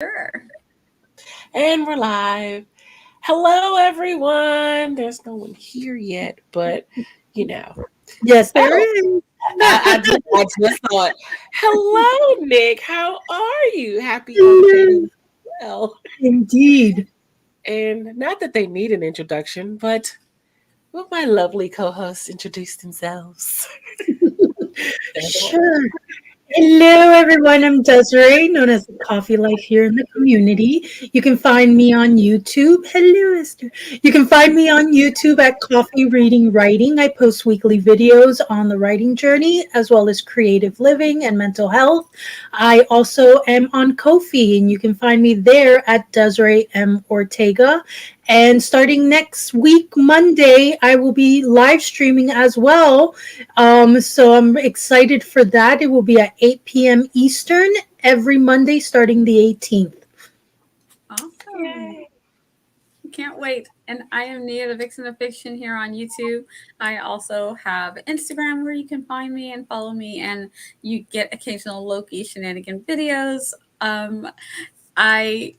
Sure. And we're live. Hello, everyone. There's no one here yet, but you know. Yes, there Oh, is. I just thought, hello, Nick. How are you? Happy Hump Day Hello. to you. Well, Indeed. and not that they need an introduction, but will my lovely co-hosts introduce themselves? Sure. Hello, everyone. I'm Desiree, known as the Coffee Life here in the community. You can find me on YouTube. Hello, Esther. You can find me on YouTube at Coffee Reading Writing. I post weekly videos on the writing journey, as well as creative living and mental health. I also am on KoFi, and you can find me there at Desiree M. Ortega. And starting next week, Monday, I will be live streaming as well. So I'm excited for that. It will be at 8 p.m. Eastern every Monday starting the 18th. Awesome. Yay. Can't wait. And I am Nia, the Vixen of Fiction here on YouTube. I also have Instagram where you can find me and follow me, and you get occasional Loki shenanigan videos. I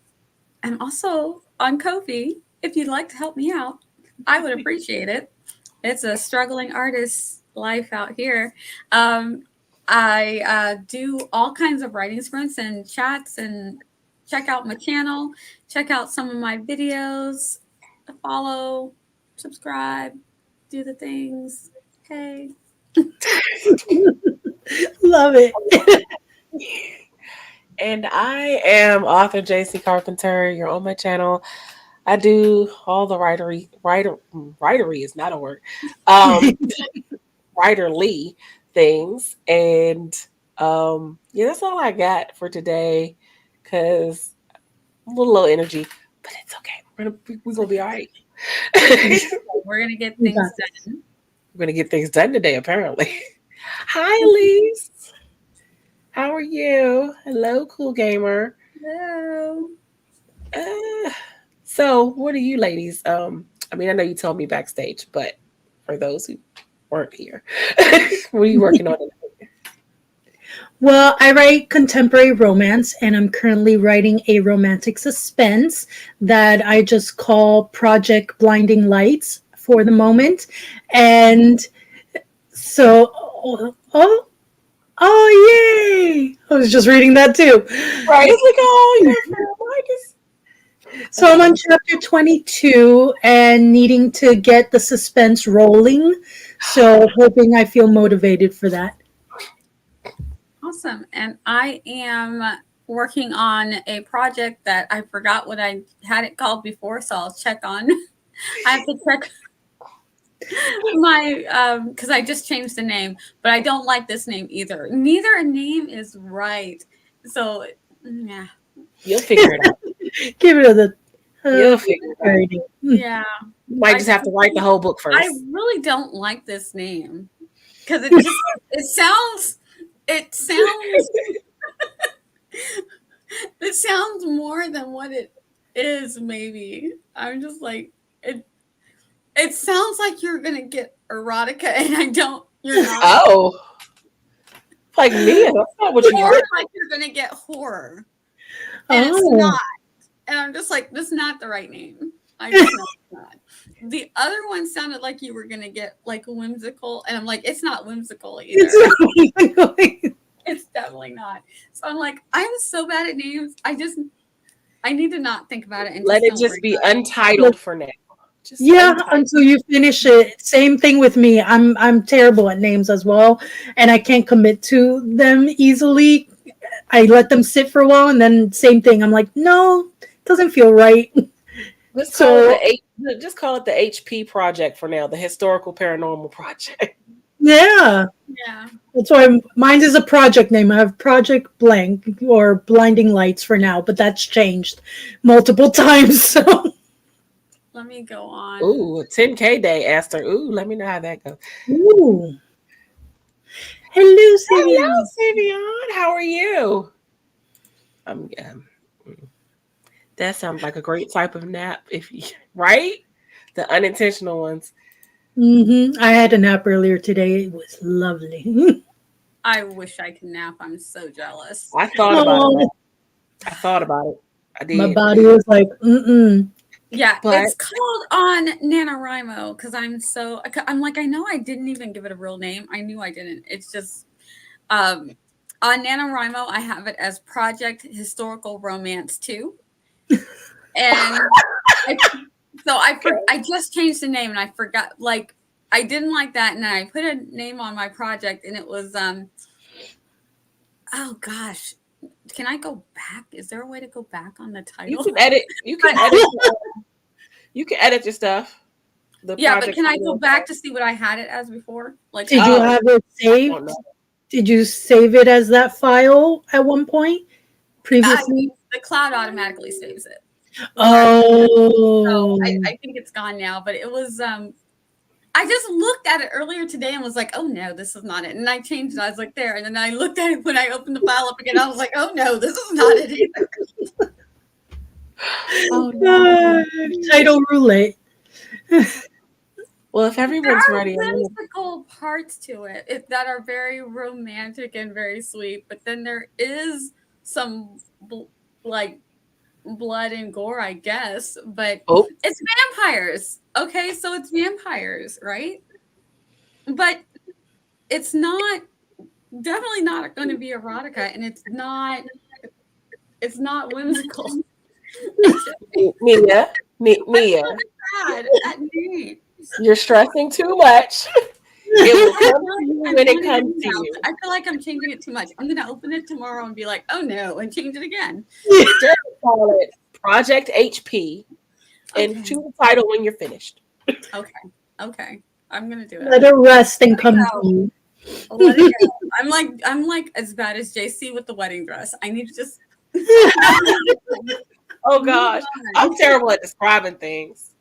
am also on Ko-fi. If you'd like to help me out, I would appreciate it. It's a struggling artist's life out here. I do all kinds of writing sprints and chats, and check out my channel, check out some of my videos, follow, subscribe, do the things. Hey. Love it. And I am author JC Carpenter. You're on my channel. I do all the writery is not a word. Writerly things. And yeah, that's all I got for today. Cause I'm a little low energy, but it's okay. We're gonna be all right. We're going to get things done. We're gonna get things done today, apparently. Hi, Elise. How are you? Hello, cool gamer. Hello. So what are you ladies? I mean, I know you told me backstage, but for those who weren't here, what are you working on? Well, I write contemporary romance, and I'm currently writing a romantic suspense that I just call Project Blinding Lights for the moment. And so, yay! I was just reading that too. Right? It's like, oh, you're So I'm on chapter 22 and needing to get the suspense rolling. So hoping I feel motivated for that. Awesome. And I am working on a project that I forgot what I had it called before, so I'll check on. I have to check my because I just changed the name, but I don't like this name either. Neither name is right. So yeah. You'll figure it out. Give it the You'll figure it out. Yeah. You might just have to write the whole book first. I really don't like this name because it sounds it sounds more than what it is. Maybe I'm just like it. It sounds like you're gonna get erotica, and I don't. You're not. Oh, like me? That's not what you Or heard. like you're gonna get horror, and it's not. And I'm just like, this is not the right name. I just know it's not. The other one sounded like you were gonna get like whimsical, and I'm like, it's not whimsical either. It's definitely not. So I'm like, I'm so bad at names. I need to not think about it and Let it just be Untitled for now. Just Untitled. Until you finish it. Same thing with me. I'm terrible at names as well, and I can't commit to them easily. I let them sit for a while, and then same thing. I'm like, no, it doesn't feel right. Just call it the HP project for now, the Historical Paranormal Project. Yeah. Yeah. That's why mine is a project name. I have Project Blank or Blinding Lights for now, but that's changed multiple times. So let me go on. Ooh, 10K day, Esther. Ooh, let me know how that goes. Ooh. Hello, Sivian. Hello, Sivian. How are you? That sounds like a great type of nap, right? The unintentional ones. Mm-hmm. I had a nap earlier today. It was lovely. I wish I could nap. I'm so jealous. I thought about it. I My did. body was like, mm-mm. Yeah, But it's called on NaNoWriMo because I'm like, I know I didn't even give it a real name. I knew I didn't. It's just on NaNoWriMo, I have it as Project Historical Romance 2. And I just changed the name and I forgot, like, I didn't like that. And I put a name on my project and it was, oh gosh, can I go back? Is there a way to go back on the you title? can edit. You can edit. You can edit your stuff. The Yeah, but project. can I go back to see what I had it as before? Like, Did you have it I don't saved? know. Did you save it as that file at one point previously? the cloud automatically saves it. Oh, I think it's gone now, but it was I just looked at it earlier today and was like, oh no, this is not it. And I changed it. I was like, there. And then I looked at it when I opened the file up again. I was like, oh no, this is not it either. Oh no. title roulette. Well, if everyone's ready, I'm gonna... whimsical parts to it that are very romantic and very sweet. But then there is some like blood and gore, I guess. But it's vampires. Okay, so it's vampires, right? But it's not definitely not going to be erotica, and it's not whimsical. Mia, Bad at me. you're stressing too much. It will come to you when it comes to you. I feel like I'm changing it too much. I'm gonna open it tomorrow and be like, oh no, and change it again. Just call it Project HP and choose the title when you're finished. Okay. I'm gonna do it. Let it rest and come to you. Let it go. I'm like as bad as JC with the wedding dress. I need to just Oh gosh, I'm terrible at describing things.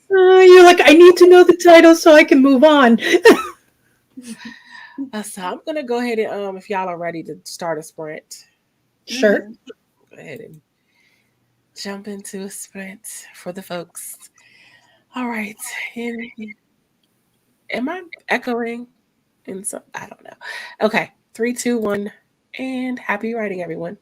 You're like, I need to know the title so I can move on. So I'm gonna go ahead and if y'all are ready to start a sprint. Sure. Go ahead and jump into a sprint for the folks. All right. Am I echoing? And so I don't know. Okay. 3, 2, 1, and happy writing, everyone.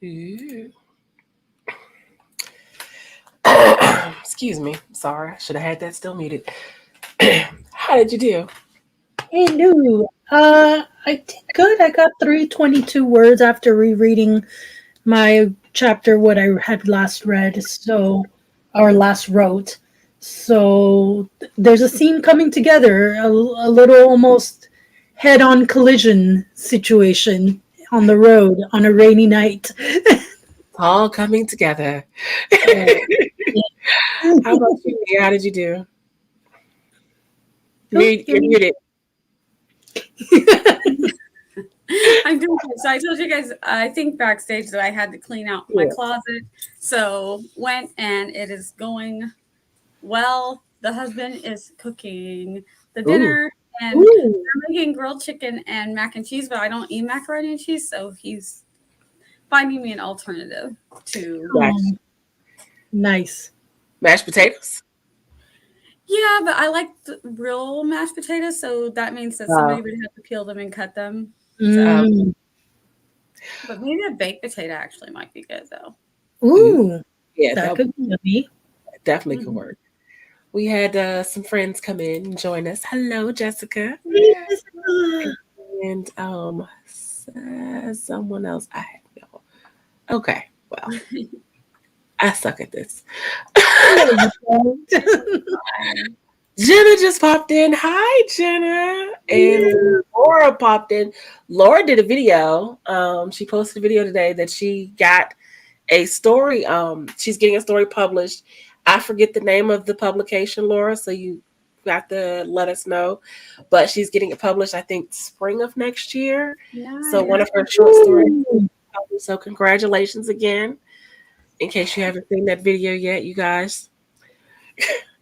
Ooh. Excuse me. Sorry, I should have had that still muted. How did you do? Hello. I did good. I got 322 words after rereading my chapter, what I had last read, so, or last wrote. So there's a scene coming together, a little almost head on collision situation on the road on a rainy night. All coming together. So, How about you, Mia? How did you do? oh, You're muted. I'm doing good. So I told you guys, I think backstage that I had to clean out my Yeah. closet. So went and it is going well. The husband is cooking the Ooh. dinner and Ooh, we're making grilled chicken and mac and cheese, but I don't eat macaroni and cheese. So he's finding me an alternative to. Mashed, nice. mashed potatoes. Yeah, but I like the real mashed potatoes. So that means that somebody would have to peel them and cut them. So, Mm. but maybe a baked potato actually might be good though. Ooh, Yeah, that could be yummy. definitely could Mhm. work. We had some friends come in and join us. Hello, Jessica. Hey, Jessica. And someone else. I have no. Okay, well, I suck at this. No, you don't. Jenna just popped in. Hi, Jenna. And Yeah. Laura popped in. Laura did a video. She posted a video today that she got a story. She's getting a story published. I forget the name of the publication, Laura, so you got to let us know. But she's getting it published, I think, spring of next year. So one Nice. of her short stories. Ooh. So congratulations again. In case you haven't seen that video yet, you guys,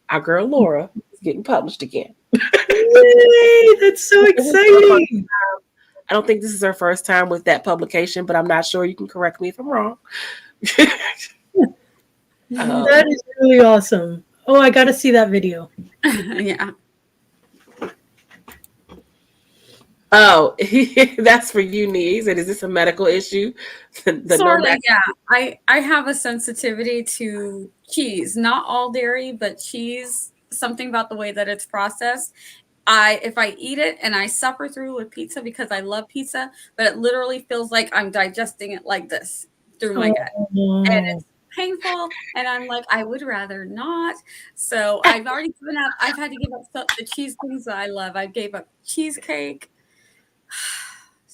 our girl Laura is getting published again. Yay, that's so exciting. I don't think this is her first time with that publication, but I'm not sure. You can correct me if I'm wrong. That is really awesome. Oh, I got to see that video. Yeah. Oh, that's for you, Nee. And is this a medical issue? The no Sort of, mac. yeah. I have a sensitivity to cheese, not all dairy, but cheese. Something about the way that it's processed. If I eat it and I suffer through with pizza because I love pizza, but it literally feels like I'm digesting it like this through my gut. And Oh, it's painful and I'm like, I would rather not. So I've already given up. I've had to give up the cheese things that I love. I gave up cheesecake.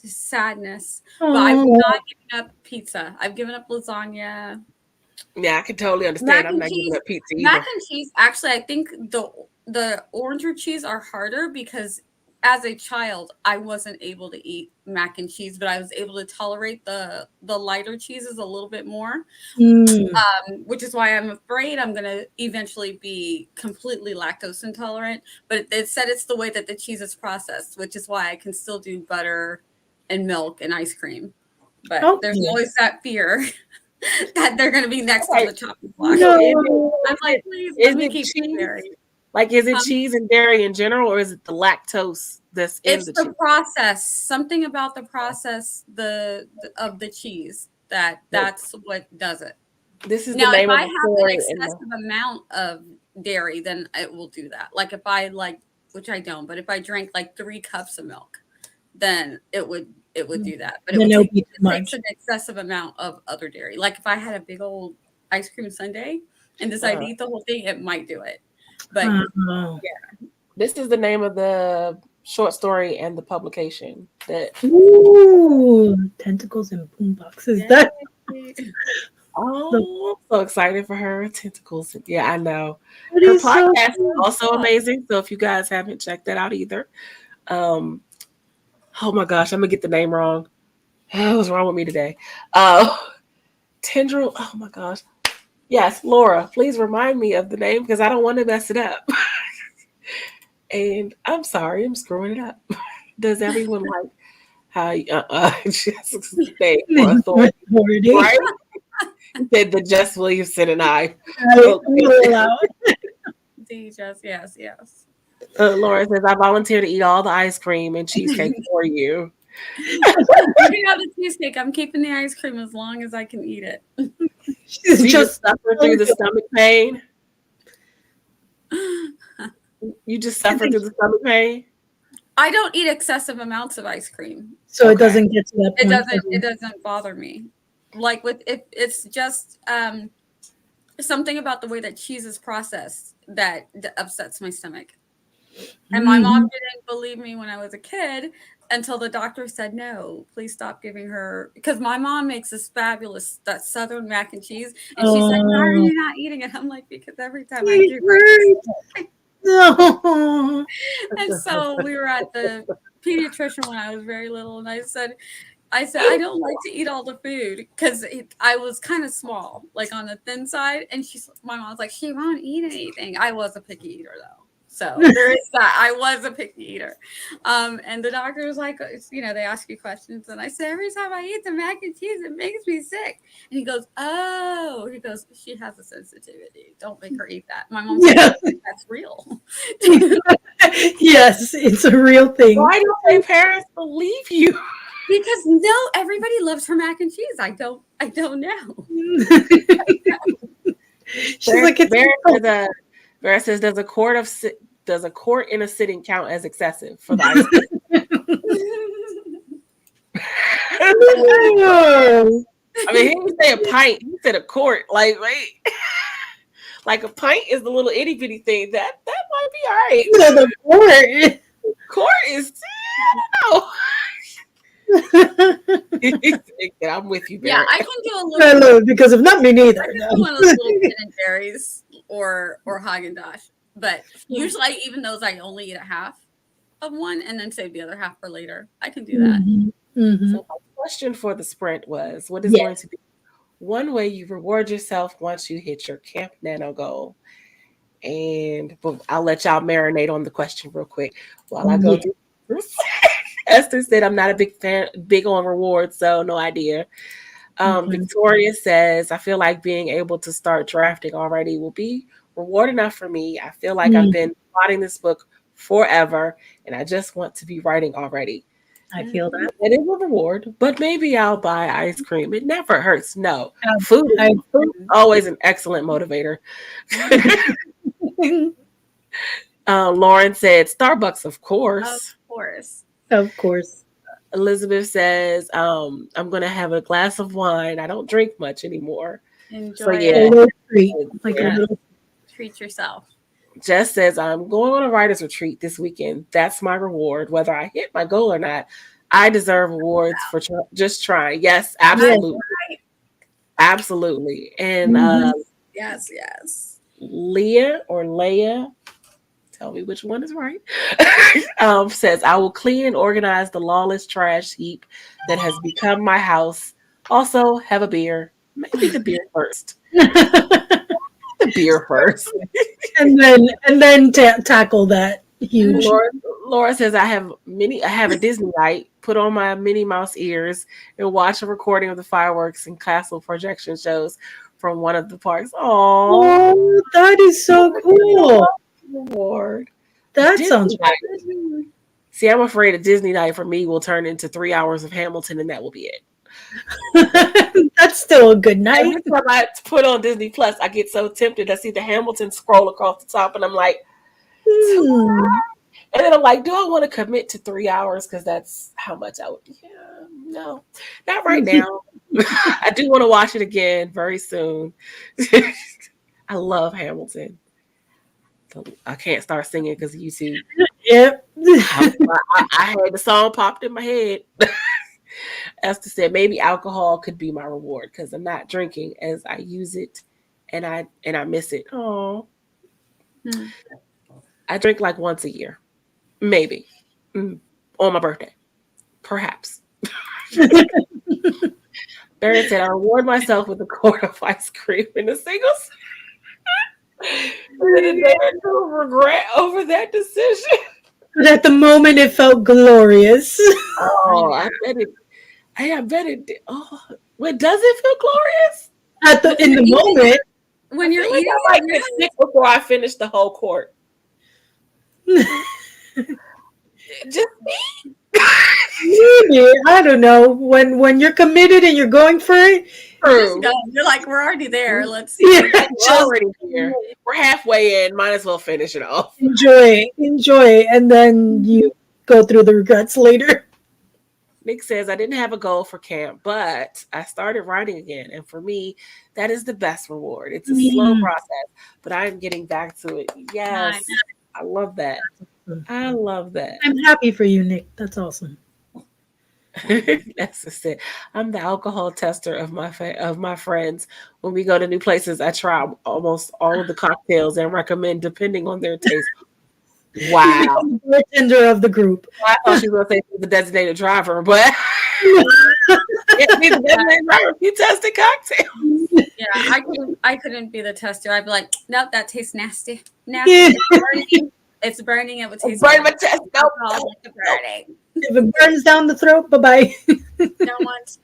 Just sadness. But I've oh, not given up pizza. I've given up lasagna. Yeah, I can totally understand. Mac I'm and not giving cheese. up pizza Mac either. and cheese. Actually, I think the oranger cheese are harder because as a child, I wasn't able to eat mac and cheese, but I was able to tolerate the lighter cheeses a little bit more. mm, Which is why I'm afraid I'm gonna eventually be completely lactose intolerant. But it said it's the way that the cheese is processed, which is why I can still do butter and milk and ice cream. But there's okay. always that fear that they're going to be next on Okay, the chopping block. so No. I'm like, please is let me it keep the cheese? dairy. Like, is it Um, cheese and dairy in general, or is it the lactose that's in it's the the cheese? process, something about the process of the cheese Look, that's what does it. this is the Now, if name of I the have an story in the. excessive amount of dairy, then it will do that. Like if I like, which I don't, but if I drank like 3 cups of milk, then it would do that. But Then it'll be too it takes much. an excessive amount of other dairy. Like if I had a big old ice cream sundae and decided to Uh, eat the whole thing, it might do it. But Oh. this is the name of the short story and the publication that. Ooh, tentacles and boom boxes. That yay. Oh, I'm so excited for her tentacles. Yeah, I know. Her is so podcast is cool. also amazing. So if you guys haven't checked that out either, um, oh my gosh, I'm gonna get the name wrong. What's wrong with me today? Uh, Tendril. Oh my gosh. Yes, Laura. Please remind me of the name because I don't want to mess it up. And I'm sorry, I'm screwing it up. Does everyone like how Jessica's name for authority? Authority. Right? Said the Jess Williamson and I. Right, Okay. roll out. Yes. Laura says, I volunteer to eat all the ice cream and cheesecake for you. You can have the cheesecake. I'm keeping the ice cream as long as I can eat it. She's Do you just suffer through the stomach pain? You just suffer through the stomach pain? I don't eat excessive amounts of ice cream. so it Okay. doesn't get to that It point. doesn't bother me. Like with if it's just something about the way that cheese is processed that upsets my stomach. And my mom didn't believe me when I was a kid until the doctor said, no, please stop giving her. Because my mom makes this fabulous, that Southern mac and cheese. And she's like, why are you not eating it? I'm like, because every time I do breakfast. No. And so we were at the pediatrician when I was very little. And I said, I don't like to eat all the food because I was kind of small, like on the thin side. And my mom's like, she won't eat anything. I was a picky eater though. So there is that. I was a picky eater. And the doctor was like, they ask you questions. And I said, every time I eat the mac and cheese, it makes me sick. And he goes, oh, she has a sensitivity. Don't make her eat that. My mom's like, that's real. Yes, it's a real thing. Why don't their parents believe you? Because no, everybody loves her mac and cheese. I don't know. She's like, Vera says, does a quart in a sitting count as excessive for the ice cream? I mean, he didn't say a pint. He said a quart. Like, wait. Like a pint is the little itty bitty thing. That might be all right. No, the quart. Quart is, I'm with you, Barrett. Yeah, I can do a little. No, because of not me neither. I can do one of those little Ben and Jerry's or Haagen-Dazs. But usually, even those, I only eat a half of one and then save the other half for later. I can do that. Mm-hmm. So my question for the sprint was, what is going to be one way you reward yourself once you hit your Camp Nano goal? And I'll let y'all marinate on the question real quick while I go through. Esther said, I'm not a big on rewards, so no idea. Victoria says, I feel like being able to start drafting already will be reward enough for me. I feel like I've been plotting this book forever and I just want to be writing already. I feel that. It is a reward, but maybe I'll buy ice cream. It never hurts. No. Food is always an excellent motivator. Lauren said, Starbucks, of course. Of course. Elizabeth says, I'm going to have a glass of wine. I don't drink much anymore. Enjoy it. Treat yourself. Jess says, I'm going on a writer's retreat this weekend. That's my reward. Whether I hit my goal or not, I deserve awards for just trying. Yes, absolutely. Absolutely. And yes. Leah, tell me which one is right, says, I will clean and organize the lawless trash heap that has become my house. Also, have a beer. Maybe the beer first. The beer first. and then tackle that huge. Laura says, I have a Disney night, put on my Minnie Mouse ears, and watch a recording of the fireworks and castle projection shows from one of the parks. Oh, that is so cool. Reward. That Disney sounds right. See, I'm afraid a Disney night for me will turn into 3 hours of Hamilton, and that will be it. That's still a good night. Every time I put on Disney Plus, I get so tempted. I see the Hamilton scroll across the top, and I'm like, and then I'm like, do I want to commit to 3 hours? Because that's how much I would. Yeah, no, not right now. I do want to watch it again very soon. I love Hamilton. So I can't start singing because of YouTube. Yep. I had the song popped in my head. Esther said, maybe alcohol could be my reward because I'm not drinking as I use it and I miss it. Oh, I drink like once a year, maybe on my birthday, perhaps. Barrett said, I reward myself with a quart of ice cream and a single. And there was no regret over that decision. But at the moment, it felt glorious. Oh, I bet it. Hey, I bet it did. Oh, wait, does it feel glorious? In the moment. When you're eating, I might get sick before I finish the whole quart. Just me? maybe. I don't know. When you're committed and you're going for it, Just go. You're like, we're already there. Let's see. yeah, We're just already here. We're halfway in. Might as well finish it off. enjoy, and then you go through the regrets later. Nick says, I didn't have a goal for camp, but I started writing again. And for me, that is the best reward. It's a slow process, but I am getting back to it. Yes. I love that. I love that. I'm happy for you, Nick. That's awesome. That's just it. I'm the alcohol tester of my friends. When we go to new places, I try almost all of the cocktails and recommend depending on their taste. Wow. The bartender of the group. I thought she was going to say the designated driver, but it's me, the designated driver. You tested cocktails. Yeah, I couldn't be the tester. I'd be like, nope, that tastes nasty. Nasty. It's burning. It would taste burn my chest. Nope. burning. If it burns down the throat, bye-bye. Don't want.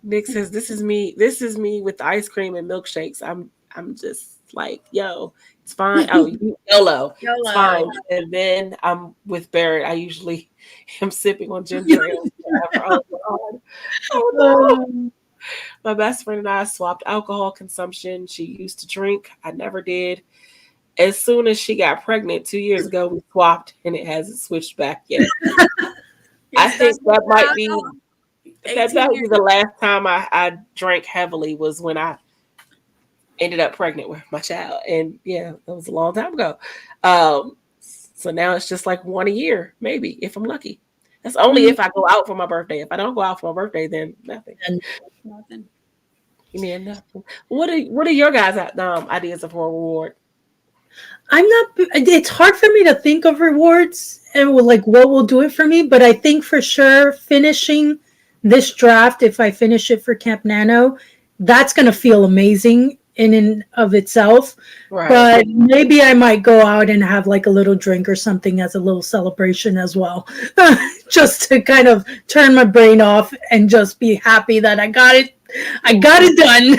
Nick says, this is me with ice cream and milkshakes. I'm just like, yo, it's fine. Oh, YOLO. It's fine. And then I'm with Barrett. I usually am sipping on ginger ale. Oh, God. Oh, no. My best friend and I swapped alcohol consumption. She used to drink. I never did. As soon as she got pregnant 2 years ago, we swapped, and it hasn't switched back yet. I think that might be the last time I drank heavily was when I ended up pregnant with my child. And yeah, that was a long time ago. So now it's just like one a year, maybe, if I'm lucky. That's only if I go out for my birthday. If I don't go out for my birthday, then nothing. Nothing. You mean nothing. What are your guys' ideas of a reward? It's hard for me to think of rewards and like what will do it for me, but I think for sure finishing this draft, if I finish it for Camp Nano, that's going to feel amazing in and of itself. Right. But maybe I might go out and have like a little drink or something as a little celebration as well, just to kind of turn my brain off and just be happy that I got it done.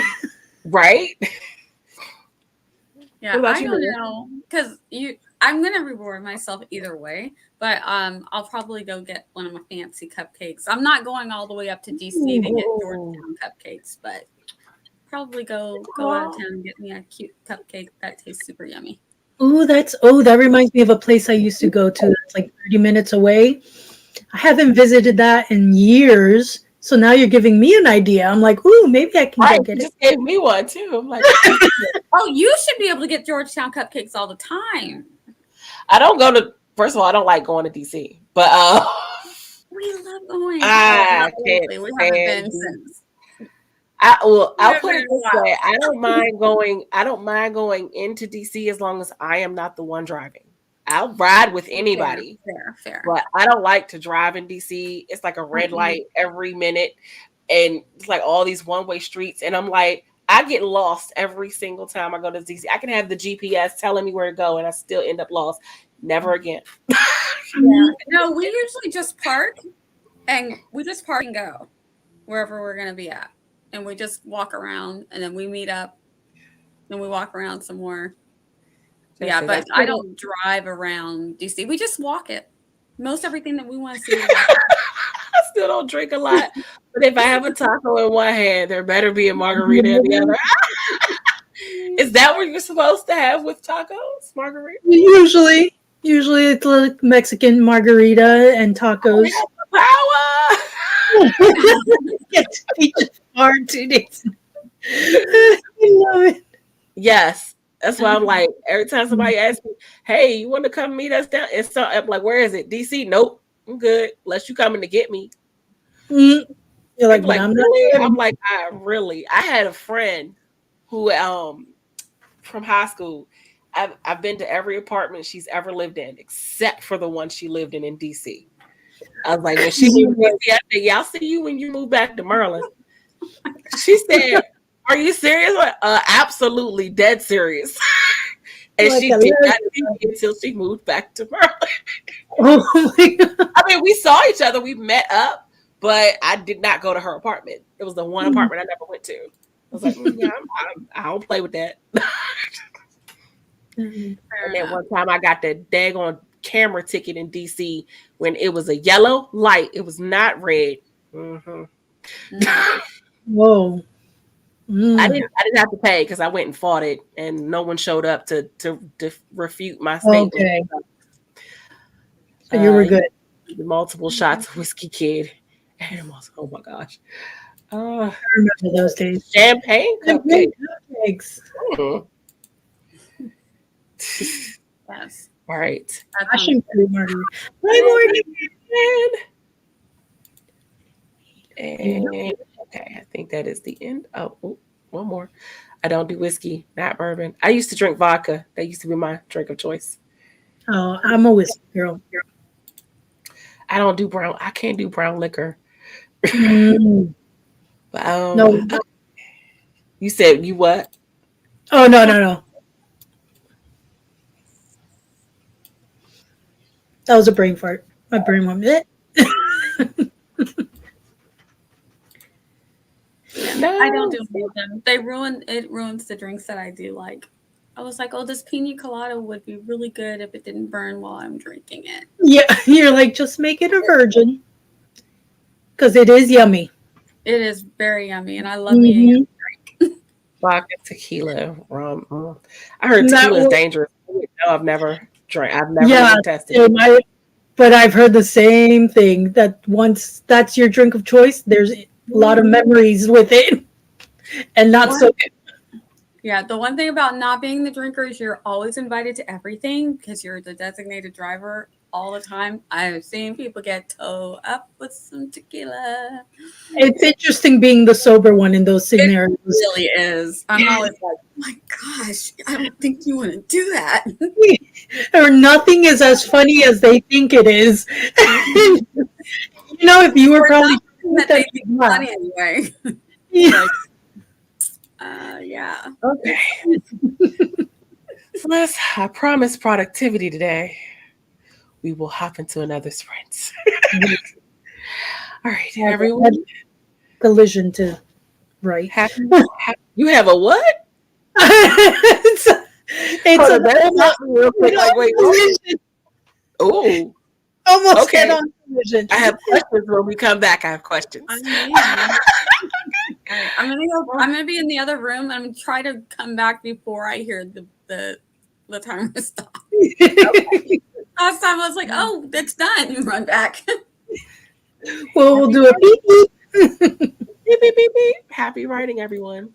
Right. Yeah, I don't know, because I'm gonna reward myself either way, but I'll probably go get one of my fancy cupcakes. I'm not going all the way up to DC to get Georgetown cupcakes, but probably go out of town and get me a cute cupcake that tastes super yummy. That reminds me of a place I used to go to that's like 30 minutes away. I haven't visited that in years. So now you're giving me an idea. I'm like, ooh, maybe I can go get it. You just gave me one too. I'm like, oh, you should be able to get Georgetown cupcakes all the time. I don't go to. First of all, I don't like going to DC, but we love going. We haven't been since. I'll put it this way: I don't mind going. I don't mind going into DC as long as I am not the one driving. I'll ride with anybody. Fair. But I don't like to drive in DC. It's like a red light every minute. And it's like all these one-way streets. And I'm like, I get lost every single time I go to DC. I can have the GPS telling me where to go and I still end up lost. Never again. No, we usually just park and go wherever we're going to be at. And we just walk around and then we meet up. Then we walk around some more. Yeah, but I don't drive around DC. We just walk it. Most everything that we want to see. I still don't drink a lot. But if I have a taco in one hand, there better be a margarita in the other. Is that what you're supposed to have with tacos? Margarita? Usually it's like Mexican margarita and tacos. Power! Get to be just hard 2 days. I love it. Yes. That's why I'm like, every time somebody asks me, hey, you want to come meet us down? I'm like, where is it? DC? Nope. I'm good. Unless you coming to get me. You're like, really? I'm like, I had a friend who from high school. I've been to every apartment she's ever lived in, except for the one she lived in DC. I was like, when she moved to DC, I said, yeah, I'll see you when you move back to Maryland. She said, are you serious? Absolutely dead serious. And like she did not see me until she moved back to Maryland. Oh my God. I mean, we saw each other. We met up, but I did not go to her apartment. It was the one apartment I never went to. I was like, I don't play with that. And then one time I got the daggone camera ticket in DC when it was a yellow light. It was not red. Mm-hmm. Whoa. I didn't have to pay because I went and fought it, and no one showed up to refute my statement. Okay. So you were good. The multiple shots of whiskey kid. Animals. Oh my gosh. I remember those days. Champagne cupcake. Cupcakes. Mm. Yes. All right. Passion fruit margarita. Hi, Morgan. And okay, I think that is the end. Oh, one more. I don't do whiskey, not bourbon. I used to drink vodka. That used to be my drink of choice. Oh, I'm a whiskey girl. I don't do brown. I can't do brown liquor. Mm. But, No. You said you what? Oh, no. That was a brain fart. My brain went, eh. No. I don't do any of them. It ruins the drinks that I do like. I was like, oh, this pina colada would be really good if it didn't burn while I'm drinking it. Yeah, you're like, just make it a virgin. Because it is yummy. It is very yummy, and I love me a yummy drink. Vodka, tequila, rum. I heard tequila is dangerous. No, I've never drank. I've never even tested it. But I've heard the same thing, that once that's your drink of choice, there's a lot of memories with it. And not so good. Yeah, the one thing about not being the drinker is you're always invited to everything because you're the designated driver all the time. I've seen people get towed up with some tequila. It's interesting being the sober one in those scenarios. It really is. I'm always like, oh my gosh, I don't think you want to do that. Or nothing is as funny as they think it is. If you were probably that they think funny anyway. Yeah. Yeah. Okay. So I promise productivity today. We will hop into another sprint. All right, everyone. Collision to right. You have a what? it's wait. Oh. Almost okay. On collision. I have questions when we come back. I have questions. I'm gonna be in the other room and I'm gonna try to come back before I hear the timer stop. Okay. Last time I was like, oh, it's done. Run back. Well, we'll do a beep beep. Beep, beep, beep, beep. Happy writing, everyone.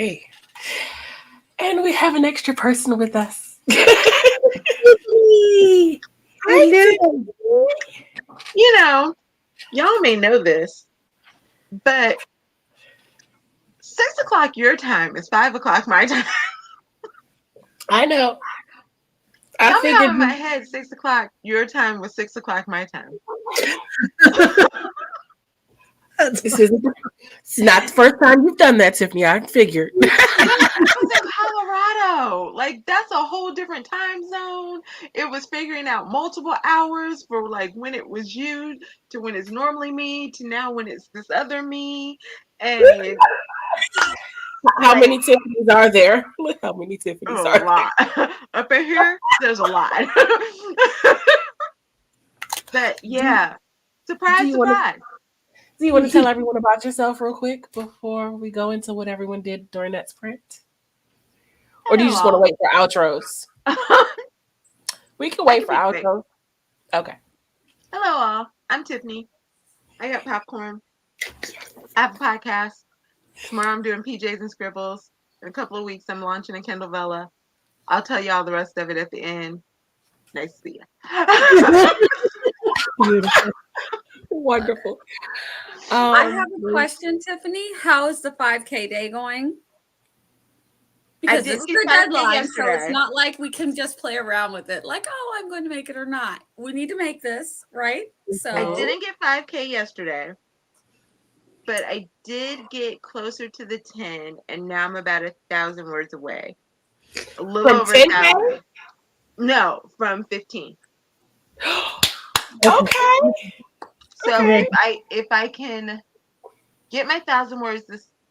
Okay. And we have an extra person with us. Tiffany! Hello. You know, y'all may know this, but 6 o'clock your time is 5 o'clock my time. I know. I Tell me how figured in my head 6 o'clock your time was 6 o'clock my time. this is not the first time you've done that, Tiffany. I figured. I was in Colorado. Like, that's a whole different time zone. It was figuring out multiple hours for like when it was you to when it's normally me to now when it's this other me. And How many Tiffany's are there? Look how many Tiffany's a are lot. Up in here, there's a lot. But yeah. Surprise, do you want to surprise. do you want to tell everyone about yourself real quick before we go into what everyone did during that sprint? Or do you just want to wait for outros? We can wait for outros. Okay. Hello all. I'm Tiffany. I got popcorn. I have a podcast. Tomorrow I'm doing PJs and Scribbles. In a couple of weeks I'm launching a Kindle Vella. I'll tell you all the rest of it at the end. Nice to see you. Beautiful. Wonderful. I have a question, Tiffany. How is the 5K day going? Because it's the deadline, so it's not like we can just play around with it. Like, oh, I'm going to make it or not. We need to make this, right? So I didn't get 5K yesterday, but I did get closer to the 10, and now I'm about 1,000 words away. A little From over 10K? 1,000. No, from 15. Okay. So if I can get my 1,000 words,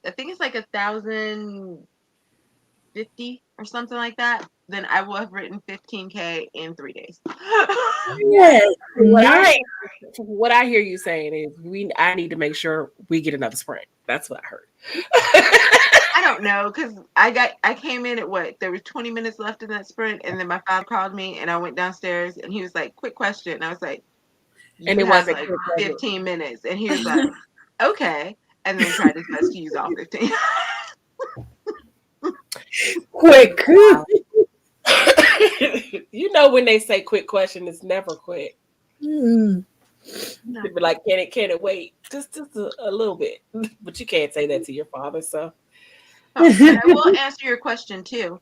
I think it's like 1,050 or something like that, then I will have written 15K in 3 days. Yes. What I hear you saying is I need to make sure we get another sprint. That's what I heard. I don't know, because I came in at there was 20 minutes left in that sprint, and then my father called me and I went downstairs and he was like, quick question. And I was like, you have like 15 minutes. And he was like, okay. And then tried his best to use all 15. Quick. You know when they say quick question, it's never quick. Mm. No. They be like, can it wait? Just a little bit. But you can't say that to your father, so. Oh, and I will answer your question too.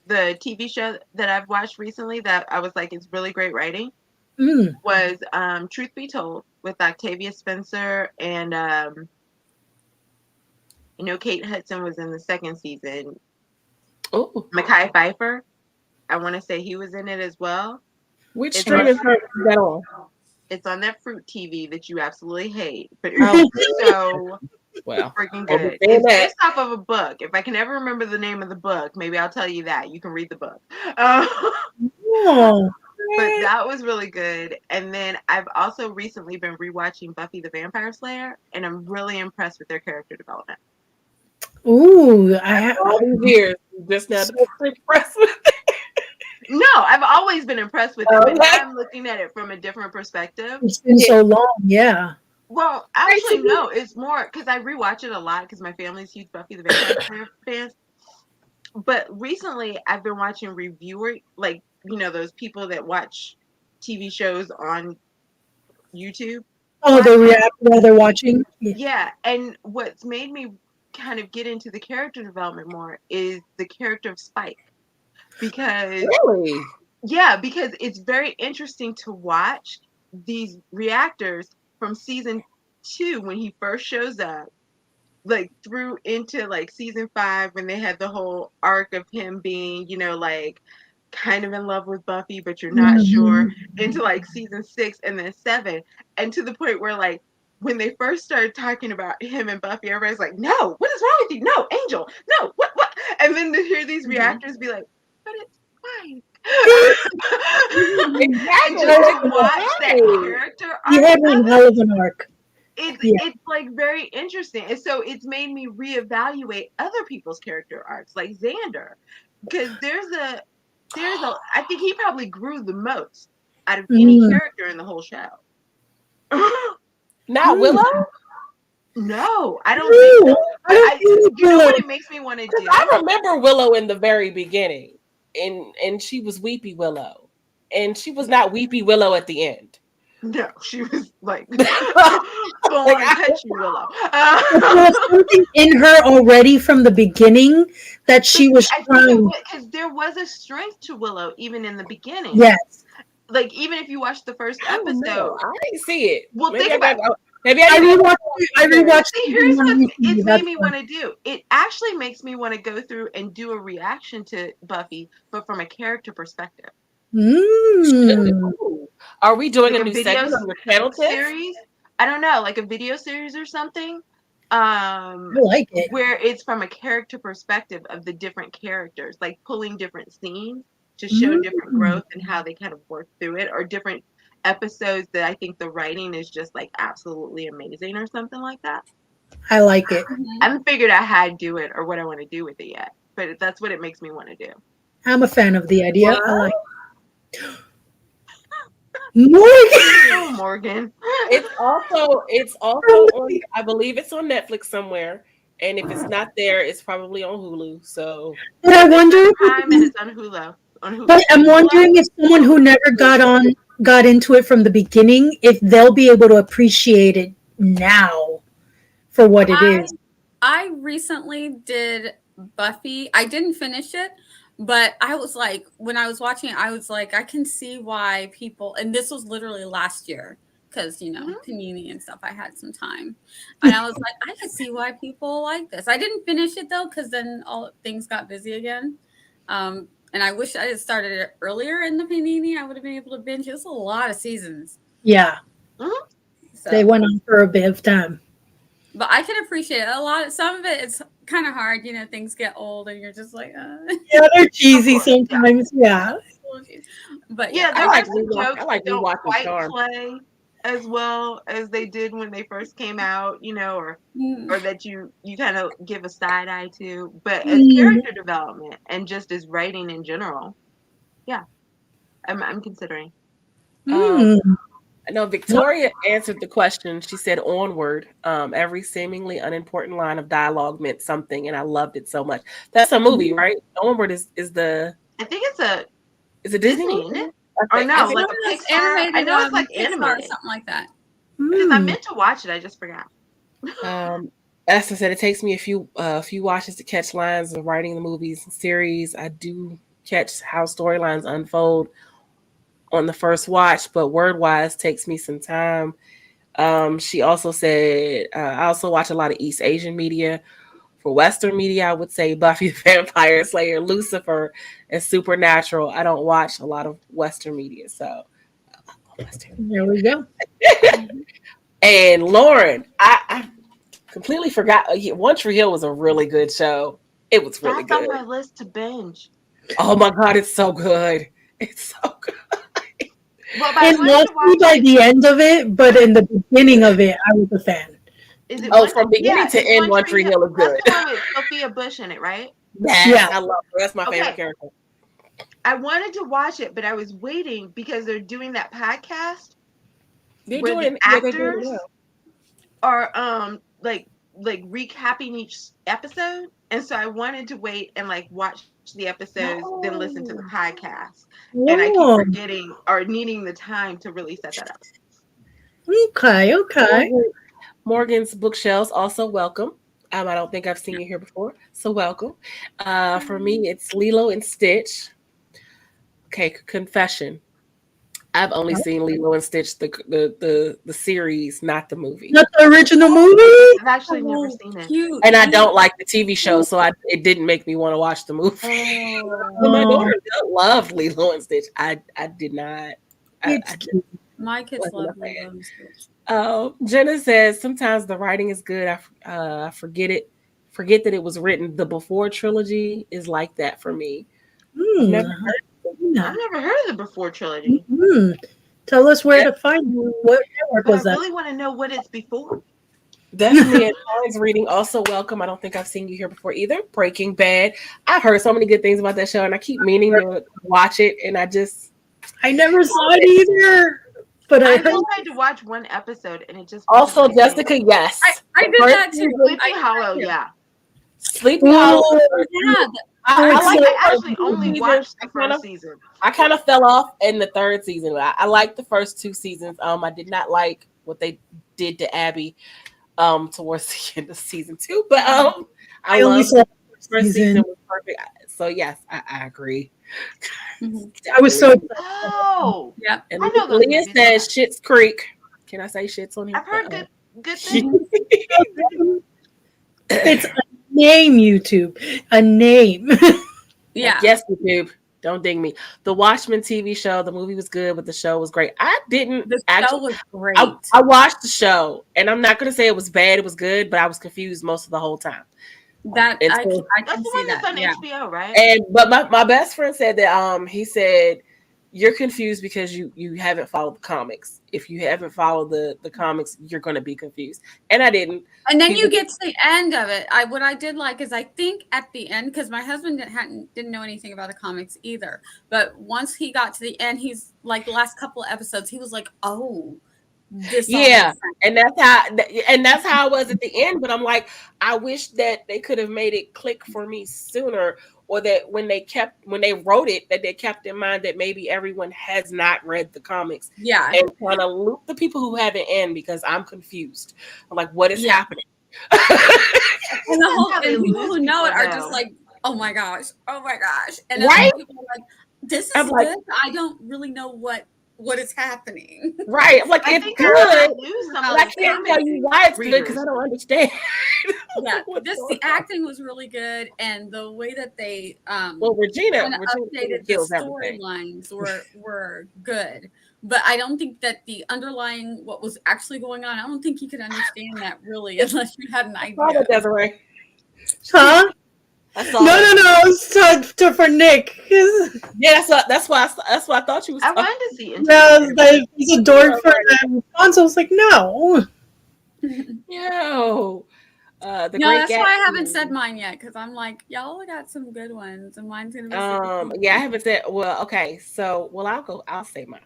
The TV show that I've watched recently that I was like, it's really great writing, was Truth Be Told with Octavia Spencer and Kate Hudson was in the second season. Oh, Mekhi Phifer, I want to say he was in it as well. Which stream is that on? It's on that Fruit TV that you absolutely hate, but Oh, so well, freaking good. It's based off of a book. If I can ever remember the name of the book, maybe I'll tell you that. You can read the book. Oh. But that was really good. And then I've also recently been rewatching Buffy the Vampire Slayer, and I'm really impressed with their character development. Ooh, I have all these years just now impressed with it. No, I've always been impressed with it, but now I'm looking at it from a different perspective. It's been so long, yeah. Well, actually, no, it's more because I rewatch it a lot because my family's huge Buffy the Vampire Slayer fans. But recently, I've been watching like, those people that watch TV shows on YouTube. Oh, they react while they're watching? Yeah, and what's made me kind of get into the character development more is the character of Spike. Because because it's very interesting to watch these reactors from season 2 when he first shows up, like through into like season 5 when they had the whole arc of him being, like kind of in love with Buffy, but you're not sure, into like season 6 and then 7, and to the point where like when they first started talking about him and Buffy, everybody's like, no, what is wrong with you? No, Angel, no, what? And then to hear these reactors be like, but it's fine. And just to watch that character arc. He had one hell of an arc. It's like very interesting. And so it's made me reevaluate other people's character arcs, like Xander. Because there's a I think he probably grew the most out of any character in the whole show. Not Willow? No, I don't think so. I don't think You know Willow. what it makes me want to do? I remember Willow in the very beginning, and she was Weepy Willow, and she was not Weepy Willow at the end. No, she was like Like, full on touchy Willow. There was something in her already from the beginning that she was I think trying. because there was a strength to Willow even in the beginning. Yes. Like even if you watch the first I don't know. episode. I didn't see it. Well, Maybe think about it. Maybe I rewatched See, it here's what recently, it's that's made me why. want to do. It actually makes me want to go through and do a reaction to Buffy, but from a character perspective. Mm. Ooh. Are we doing Like a new video segment on the channel tip? series. I don't know, like a video series or something. I like it. Where it's from a character perspective of the different characters, like pulling different scenes to show different growth and how they kind of work through it, or different episodes that I think the writing is just like absolutely amazing or something like that. I like it. I haven't figured out how to do it or what I want to do with it yet, but that's what it makes me want to do. I'm a fan of the idea. What? I like it. Morgan. Oh, Morgan. It's also on, I believe it's on Netflix somewhere. And if it's not there, it's probably on Hulu. So But I wonder if Prime and it's on Hulu. But I'm wondering if someone who never got into it from the beginning, if they'll be able to appreciate it now for what it is. I recently did Buffy. I didn't finish it, but I was like, when I was watching it, I was like, I can see why people, and this was literally last year, because, Panini and stuff, I had some time. And I was like, I can see why people like this. I didn't finish it, though, because then all things got busy again. And I wish I had started it earlier in the Panini. I would have been able to binge. It was a lot of seasons. Yeah. So, They went on for a bit of time. but I can appreciate it. A lot. Some of it, it's kind of hard. Things get old, and you're just like, Yeah, they're cheesy sometimes. Yeah. But yeah, there I are some jokes like that don't rewatching quite Charmed. play as well as they did when they first came out, or that you kind of give a side eye to. But as character development and just as writing in general, yeah, I'm considering. I know Victoria answered the question. She said, "Onward." Every seemingly unimportant line of dialogue meant something, and I loved it so much. That's a movie, right? Onward is the. I think it's a Disney isn't movie? it? Or no, like a Pixar. Animated. I know it's like Pixar, animated, something like that. because I meant to watch it. I just forgot. As I said, it takes me a few watches to catch lines of writing the movies and series. I do catch how storylines unfold on the first watch, but word wise takes me some time. She also said, I also watch a lot of East Asian media. For Western media, I would say Buffy the Vampire Slayer, Lucifer, and Supernatural. I don't watch a lot of Western media, so There we go. And Lauren, I completely forgot. One Tree Hill was a really good show. It was really That's good. on my list to binge. Oh my god, it's so good. It's so good. Well, but I It wanted lost to me watch by it. the end of it, but in the beginning of it, I was a fan. Is it From beginning to end, One Tree Hill is good. That's the one with Sophia Bush in it, right? Yes, Yeah. I love her. That's my favorite Okay. character. I wanted to watch it, but I was waiting because they're doing that podcast They're where doing the yeah, they're doing actors it well. are like recapping each episode, and so I wanted to wait and like watch the episodes, then listen to the podcast. And I keep Whoa. forgetting or needing the time to really set that up. Okay. Morgan's Bookshelves, also welcome. I don't think I've seen you here before, so welcome. For me, it's Lilo and Stitch. Okay, confession. I've only seen Lilo and Stitch, the series, not the movie. Not the original movie? I've actually never seen it. Cute. And I don't like the TV show, so it didn't make me want to watch the movie. But my daughter loved Lilo and Stitch. I did not. It's cute. My kids Wasn't love a fan. Lilo and Stitch. Jenna says sometimes the writing is good. I forget that it was written. The Before trilogy is like that for me. I've never heard I've never heard of the Before trilogy. Tell us where to find you. What network But was I that? really want to know what it's before. Definitely. And Time's reading also welcome. I don't think I've seen you here before either. Breaking Bad. I've heard so many good things about that show, and I keep meaning to watch it, and I never saw it either. But I I heard tried to watch one episode and it just Also, wasn't my thing. Jessica, yes. I did First that too. season- Sleepy Hollow, yeah. Sleepy Hollow. Yeah, I First like season. the I first actually two only seasons. watched the first season. I kind of fell off in the third season. I liked the first two seasons. I did not like what they did to Abby towards the end of season 2, but I only loved saw the the first first season. season was perfect. So yes, I agree. I was so excited. Oh, yeah. And I know those Leah movies. says Schitt's Creek. Can I say shits on here? I've heard good things. It's a name, YouTube. A name. Yeah. Yes, YouTube. Don't ding me. The Watchmen TV show, the movie was good, but the show was great. I didn't The show actually. was great. I watched the show, and I'm not going to say it was bad. It was good, but I was confused most of the whole time. That And I so- can That's the see one that. that's on Yeah. HBO, right? But my best friend said that he said you're confused because you haven't followed the comics. If you haven't followed the comics, you're going to be confused. And I didn't. And then He you was- get to the end of it. What I did like is I think at the end, because my husband didn't know anything about the comics either. But once he got to the end, he's like the last couple of episodes, he was like, "Oh, this." all Yeah, makes sense." and that's how I was at the end. But I'm like, I wish that they could have made it click for me sooner, or that when they wrote it, that they kept in mind that maybe everyone has not read the comics Yeah. and kind of loop the people who haven't in, because I'm confused. I'm like, what is Yeah. happening? And the whole how they and people lose who know it people are just now. like, "Oh my gosh, oh my gosh," and then Right? people are like, "This is I'm like- good. But I don't really know what is happening." Right? I'm like, I it's think they're gonna good. lose some But of I the can't tell you why it's good because readers. I don't understand. Yeah, What's the going on? acting was really good, and the way that they Well, Regina kind of updated the kills everything. storylines were good. But I don't think that the underlying what was actually going on, I don't think you could understand that really unless you had an Saw idea. that, Desiree. Huh? I saw No, that. it's for Nick. Yeah, that's why I thought you was I talking. wanted to see No, Insta. but he's a dork for console. I was like, no. Yo, the No, Great that's why I Gatsby. haven't said mine yet, because I'm like, y'all got some good ones, and mine's gonna be super Yeah, I haven't said. Well, okay, so I'll say mine.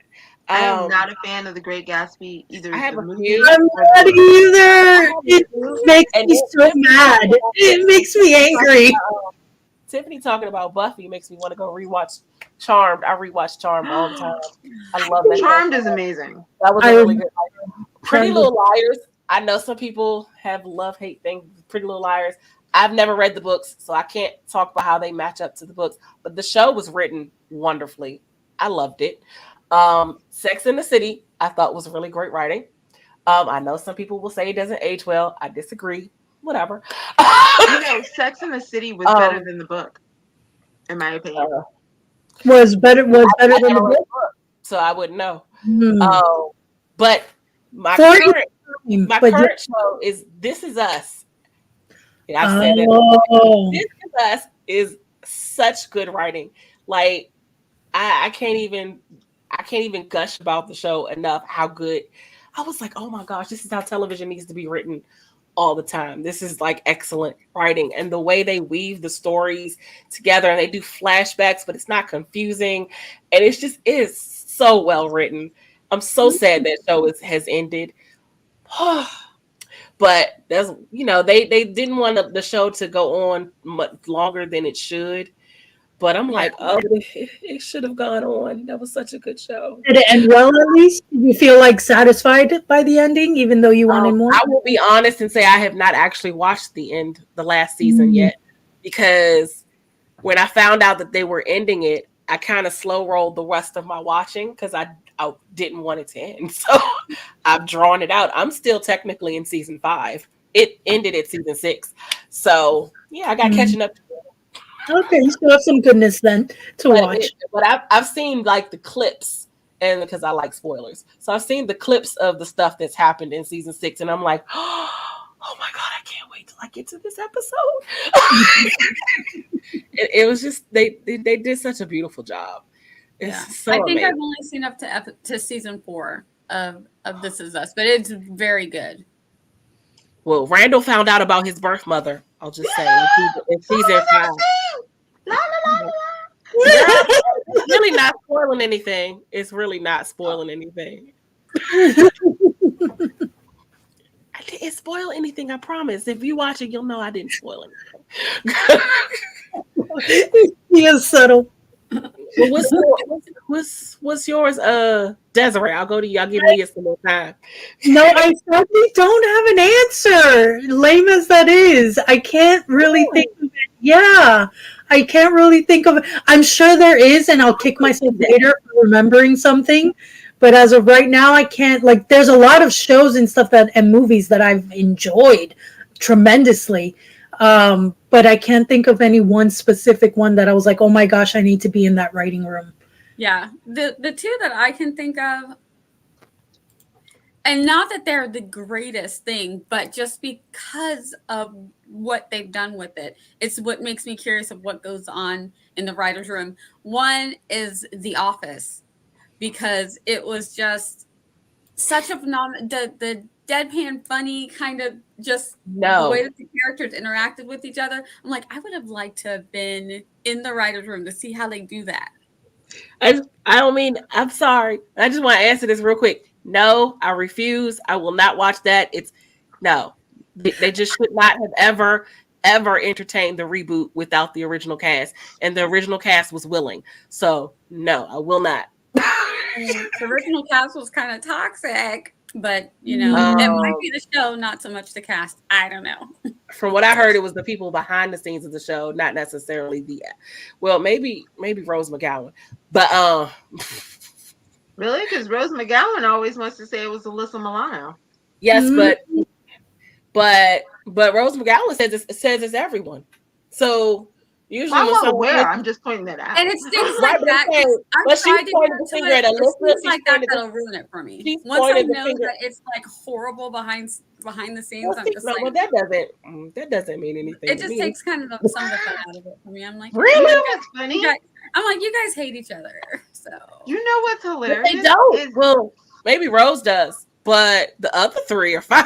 I am not a fan of The Great Gatsby either. I have the a movie few. I'm or not the book. either. It makes And me so mad. It makes me angry. Tiffany talking about Buffy makes me want to go rewatch Charmed. I rewatch Charmed all the time. I love that. Charmed show. is amazing. That was a really good. Pretty Charmed Little Liars. I know some people have love-hate thing with Pretty Little Liars. I've never read the books, so I can't talk about how they match up to the books. But the show was written wonderfully. I loved it. Sex in the City, I thought was really great writing. I know some people will say it doesn't age well. I disagree. Whatever. Sex in the City was better than the book, in my opinion. Was better than I the never read book. the book, so I wouldn't know. Hmm. But my 40 current show is This Is Us. Yeah, I've said it. Oh. This Is Us is such good writing. Like I can't even gush about the show enough. How good! I was like, oh my gosh, this is how television needs to be written all the time. This is like excellent writing, and the way they weave the stories together, and they do flashbacks, but it's not confusing, and it is so well written. I'm so sad that show has ended. But that's they didn't want the show to go on much longer than it should. But I'm like, oh, it should have gone on. That was such a good show. Did it end well at least? Did you feel like satisfied by the ending, even though you wanted more? I will be honest and say I have not actually watched the last season yet, because when I found out that they were ending it, I kind of slow rolled the rest of my watching because I didn't want it to end. So I've drawn it out. I'm still technically in season 5. It ended at season 6. So yeah, I got catching up to it. Okay, you still have some goodness then to watch. But I've seen like the clips, and because I like spoilers, so I've seen the clips of the stuff that's happened in season 6, and I'm like, oh my god, I can't wait till I get to this episode. it was just they did such a beautiful job. It's so I think amazing. I've only seen up to season 4 of This Is Us, but it's very good. Well, Randall found out about his birth mother. I'll just say in season 5. La, la, la, la. It's really not spoiling anything. It's really not spoiling anything. I didn't spoil anything, I promise. If you watch it, you'll know I didn't spoil anything. He is subtle. Well, what's yours? Desiree, I'll go to you. I'll give Mia some more time. No, I sadly don't have an answer. Lame as that is, I can't really think of it. Yeah, I can't really think of it. I'm sure there is, and I'll kick myself later for remembering something. But as of right now, I can't. Like, there's a lot of shows and stuff and movies that I've enjoyed tremendously. But I can't think of any one specific one that I was like, oh my gosh, I need to be in that writing room. Yeah, the two that I can think of, and not that they're the greatest thing, but just because of what they've done with it, it's what makes me curious of what goes on in the writer's room. One is The Office, because it was just such a phenomenon. The deadpan funny kind of just the way that the characters interacted with each other. I'm like, I would have liked to have been in the writer's room to see how they do that. I don't mean, I'm sorry. I just want to answer this real quick. No, I refuse. I will not watch that. It's no. They just should not have ever entertained the reboot without the original cast. And the original cast was willing. So no, I will not. The original cast was kind of toxic, but you know, it might be the show, not so much the cast. I don't know. From what I heard, it was the people behind the scenes of the show, not necessarily maybe Rose McGowan, but really, because Rose McGowan always wants to say it was Alyssa Milano. Yes, but Rose McGowan says it's everyone. So usually, I'm aware. I'm just pointing that out. And it's things like that. But she's pointing the finger at Alyssa. Things like that that'll ruin it for me. Once I know that it's like horrible behind the scenes, I'm just like, that doesn't mean anything. It just takes kind of some of the fun out of it for me. I'm like, really? That's funny. I'm like, you guys hate each other. So you know what's hilarious? They don't. Well, maybe Rose does, but the other three are fine.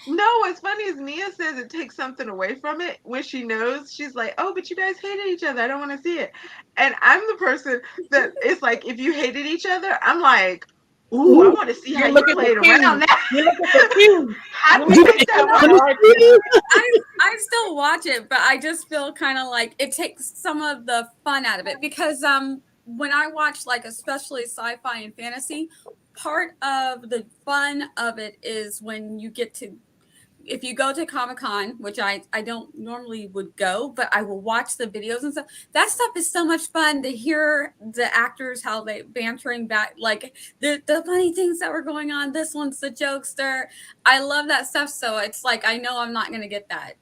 No, what's funny is Mia says it takes something away from it when she knows. She's like, oh, but you guys hated each other. I don't want to see it. And I'm the person that it's like, if you hated each other, I'm like, ooh, I want to see how you played around that. How do you make that I still watch it, but I just feel kind of like it takes some of the fun out of it because when I watch like especially sci-fi and fantasy, part of the fun of it is when you get to, if you go to Comic-Con, which I don't normally would go, but I will watch the videos and stuff. That stuff is so much fun to hear the actors, how they bantering back, like the funny things that were going on. This one's the jokester. I love that stuff. So it's like, I know I'm not going to get that.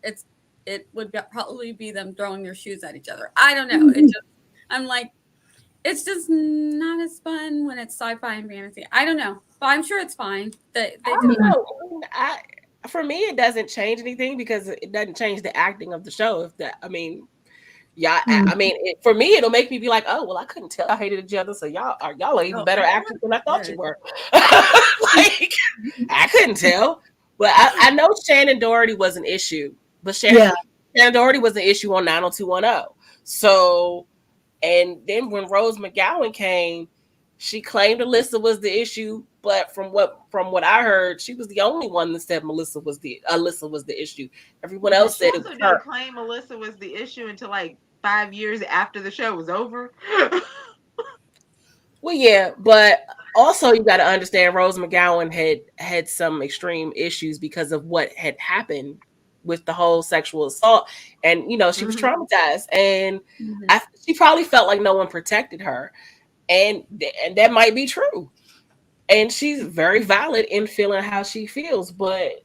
It would probably be them throwing their shoes at each other. I don't know. I'm like, it's just not as fun when it's sci-fi and fantasy. I don't know, but I'm sure it's fine. I don't know. For me, it doesn't change anything because it doesn't change the acting of the show. For me, it'll make me be like, oh, well, I couldn't tell I hated each other, so y'all are even better actors than I thought you were. Like, I couldn't tell, but I know Shannon Doherty was an issue, but Shannon Doherty was an issue on 90210. So, and then when Rose McGowan came, she claimed Alyssa was the issue. But from what I heard, she was the only one that said Alyssa was the issue. Everyone else said it was her. Didn't claim Alyssa was the issue until like 5 years after the show was over. Well, yeah, but also you got to understand Rose McGowan had some extreme issues because of what had happened with the whole sexual assault, and she was traumatized, and she probably felt like no one protected her, and that might be true. And she's very valid in feeling how she feels, but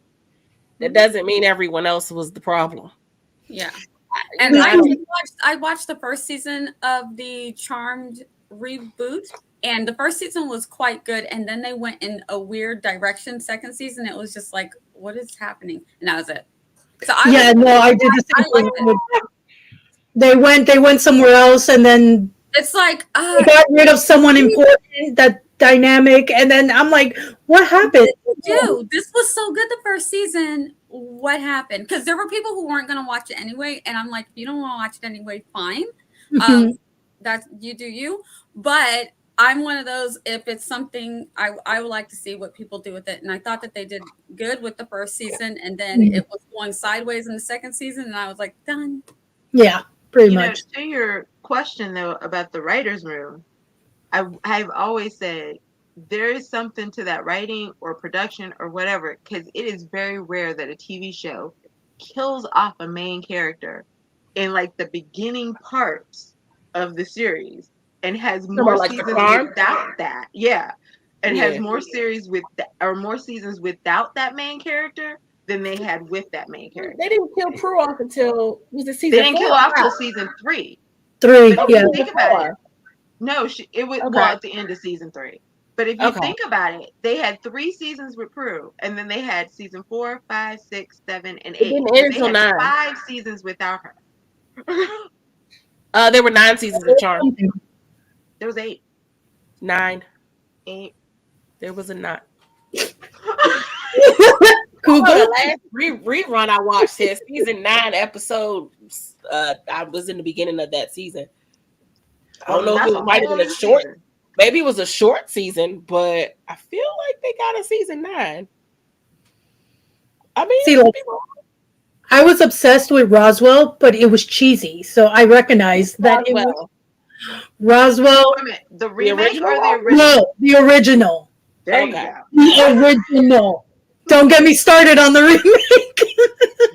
that doesn't mean everyone else was the problem. Yeah. And I watched the first season of the Charmed reboot, and the first season was quite good. And then they went in a weird direction. Second season, it was just like, what is happening? And that was it. So I did the same thing. They went somewhere else, and then it's like they got rid of someone important. That dynamic, and then I'm like, what happened? Dude, this was so good the first season. What happened? Because there were people who weren't going to watch it anyway, and I'm like, if you don't want to watch it anyway, fine. That's you do you. But I'm one of those, if it's something, I would like to see what people do with it. And I thought that they did good with the first season, and then it was going sideways in the second season, and I was like, done. Yeah, pretty much. To your question, though, about the writer's room, I've always said there is something to that writing or production or whatever, because it is very rare that a TV show kills off a main character in like the beginning parts of the series and has more like seasons without that. Yeah. And has more series or more seasons without that main character than they had with that main character. They didn't kill Prue off until was it season 4? They didn't kill off until season 3. But yeah. Think about it. No, it was at the end of season 3. But if you think about it, they had 3 seasons with Prue, and then they had season 4, 5, 6, 7, and 8. It didn't end until 9. 5 seasons without her. There were 9 seasons of Charm. There was 8. 9. 8. There was a 9. Cool. The last rerun I watched said season 9 episode. I was in the beginning of that season. I don't know if it might have been a short. Season. Maybe it was a short season, but I feel like they got a season 9. I mean, see, I was obsessed with Roswell, but it was cheesy, so I recognized that it was Roswell. The remake or the original? No, the original. There you go. The original. Don't get me started on the remake.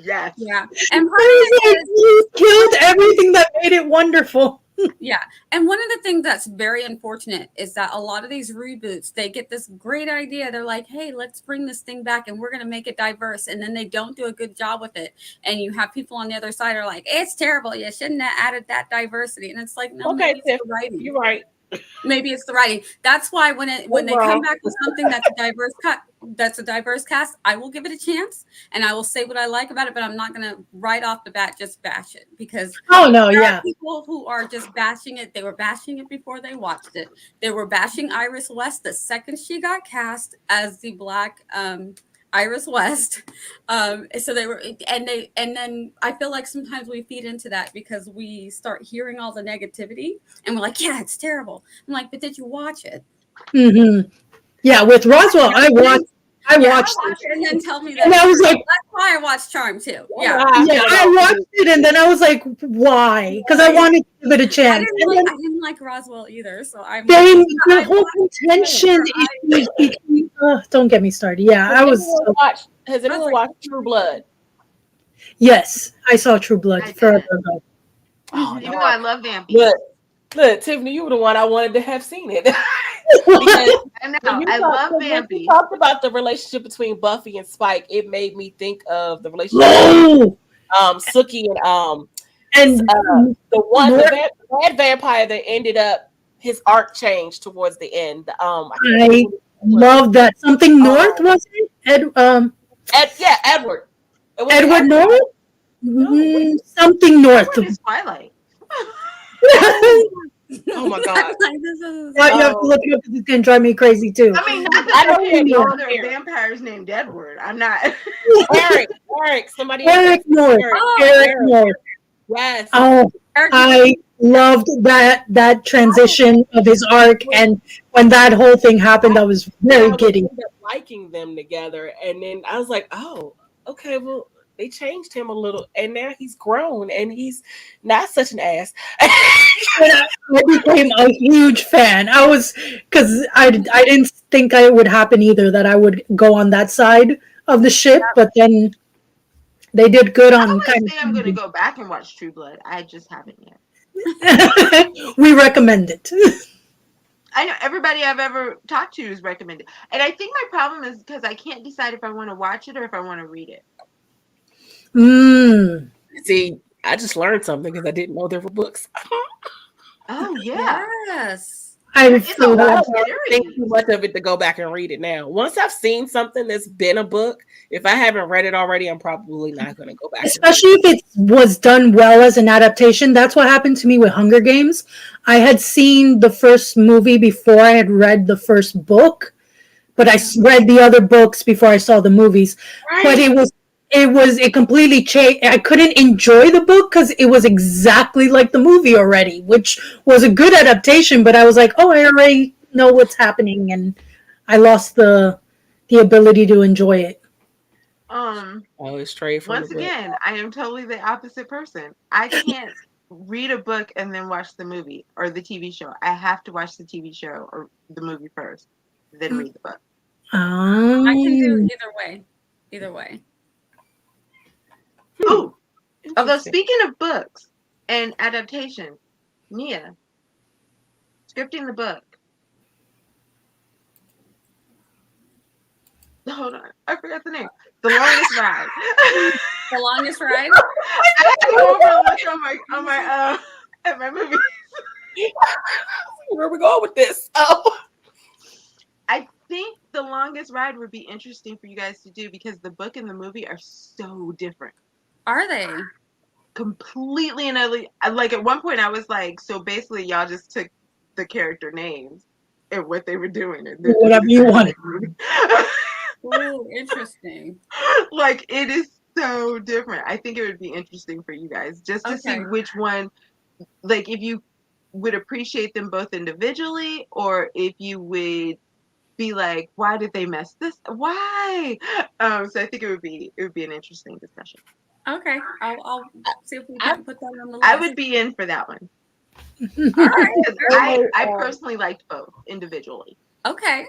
Yes. Yeah. And you killed everything that made it wonderful. Yeah. And one of the things that's very unfortunate is that a lot of these reboots, they get this great idea. They're like, hey, let's bring this thing back and we're going to make it diverse. And then they don't do a good job with it. And you have people on the other side are like, it's terrible. You shouldn't have added that diversity. And it's like, no, okay, Tiff, you're right. Maybe it's the writing. That's why when they come back with something that's a diverse cast, I will give it a chance and I will say what I like about it, but I'm not going to right off the bat just bash it because there are people who are just bashing it. They were bashing it before they watched it. They were bashing Iris West the second she got cast as the Black Iris West. So they were, and then I feel like sometimes we feed into that because we start hearing all the negativity and we're like, yeah, it's terrible. I'm like, but did you watch it? Mm-hmm. Yeah, with Roswell, I watched it and then tell me that. And I was like, that's why I watched Charm too. Yeah, I watched it and then I was like, why? Because I wanted to give it a chance. I didn't like Roswell either, so I'm. The whole contention is don't get me started. Yeah, Has anyone watched True Blood? Yes, I saw True Blood forever ago. Even though I love Vampy. Look, Tiffany, you were the one I wanted to have seen it. I love Vampy. You talked about the relationship between Buffy and Spike. It made me think of the relationship Sookie and the bad vampire that ended up his arc changed towards the end. I love that. Something North was it? Edward. Edward North? No, something North. Twilight. Oh my god! You have to look it up because it's gonna drive me crazy too. I mean, not that there are vampires named Edward. I'm not. Eric. Eric North. Eric North. Yes. Oh, I loved that transition of his arc, and when that whole thing happened, I was very giddy. Liking them together, and then I was like, oh, okay, well. They changed him a little, and now he's grown, and he's not such an ass. I became a huge fan. Because I didn't think it would happen either, that I would go on that side of the ship, but then they did good on I'm going to go back and watch True Blood. I just haven't yet. We recommend it. I know everybody I've ever talked to has recommended it. And I think my problem is because I can't decide if I want to watch it or if I want to read it. See, I just learned something because I didn't know there were books. Oh yeah, yes. I don't think too much of it to go back and read it now. Once I've seen something that's been a book, if I haven't read it already, I'm probably not going to go back. Especially if it was done well as an adaptation. That's what happened to me with Hunger Games. I had seen the first movie before I had read the first book, but I read the other books before I saw the movies. Right. But it completely changed. I couldn't enjoy the book because it was exactly like the movie already, which was a good adaptation. But I was like, oh, I already know what's happening, and I lost the ability to enjoy it. Always straight from the Once book. again, I am totally the opposite person. I can't read a book and then watch the movie or the TV show. I have to watch the TV show or the movie first, then read the book. I can do Um, either way. Either way. Ooh, although Interesting. speaking of books and adaptation, Nia, scripting the book. Hold on, I forgot the name. The Longest Ride. The Longest Ride? I had to go over and look on my at my movie. Where are we going with this? Oh. I think The Longest Ride would be interesting for you guys to do because the book and the movie are so different. Are they? Completely and utterly. Like at one point, I was like, so basically, y'all just took the character names and what they were doing and then whatever you want. Ooh, interesting. Like it is so different. I think it would be interesting for you guys just to see which one, like if you would appreciate them both individually or if you would be like, why did they mess this? Why? So I think it would be an interesting discussion. Okay, I'll see if we can put that on the list. I would be in for that one. All right. I personally liked both individually. Okay.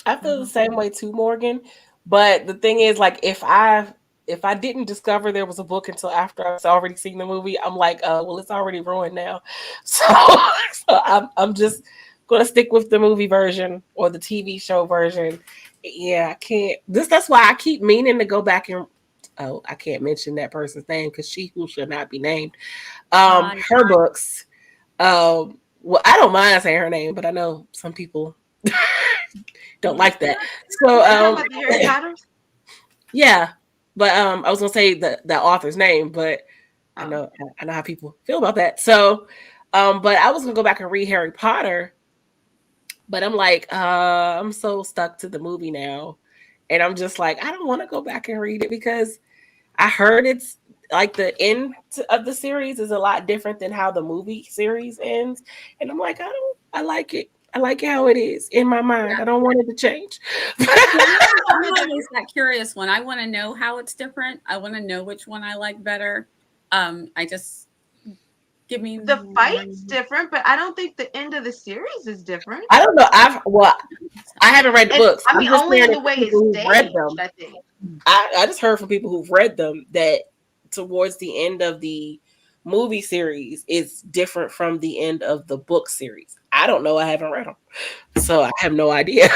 I feel the same way too, Morgan. But the thing is, like, if I didn't discover there was a book until after I've already seen the movie, I'm like, well, it's already ruined now. So I'm just gonna stick with the movie version or the TV show version. Yeah, I can't. That's why I keep meaning to go back and. Oh, I can't mention that person's name because she who should not be named. Her books. Well, I don't mind saying her name, but I know some people don't like that. So yeah, but I was gonna say the author's name, but I know how people feel about that. So but I was gonna go back and read Harry Potter, but I'm like I'm so stuck to the movie now, and I'm just like I don't want to go back and read it because I heard it's like the end of the series is a lot different than how the movie series ends, and I'm like I like it. I like how it is in my mind. I don't want it to change. I'm always that curious one. I want to know how it's different. I want to know which one I like better. I just give me the fight's different, but I don't think the end of the series is different. I don't know. I haven't read the books. I mean, only in the way it's read them. I think. I just heard from people who've read them that towards the end of the movie series is different from the end of the book series. I don't know. I haven't read them, so I have no idea.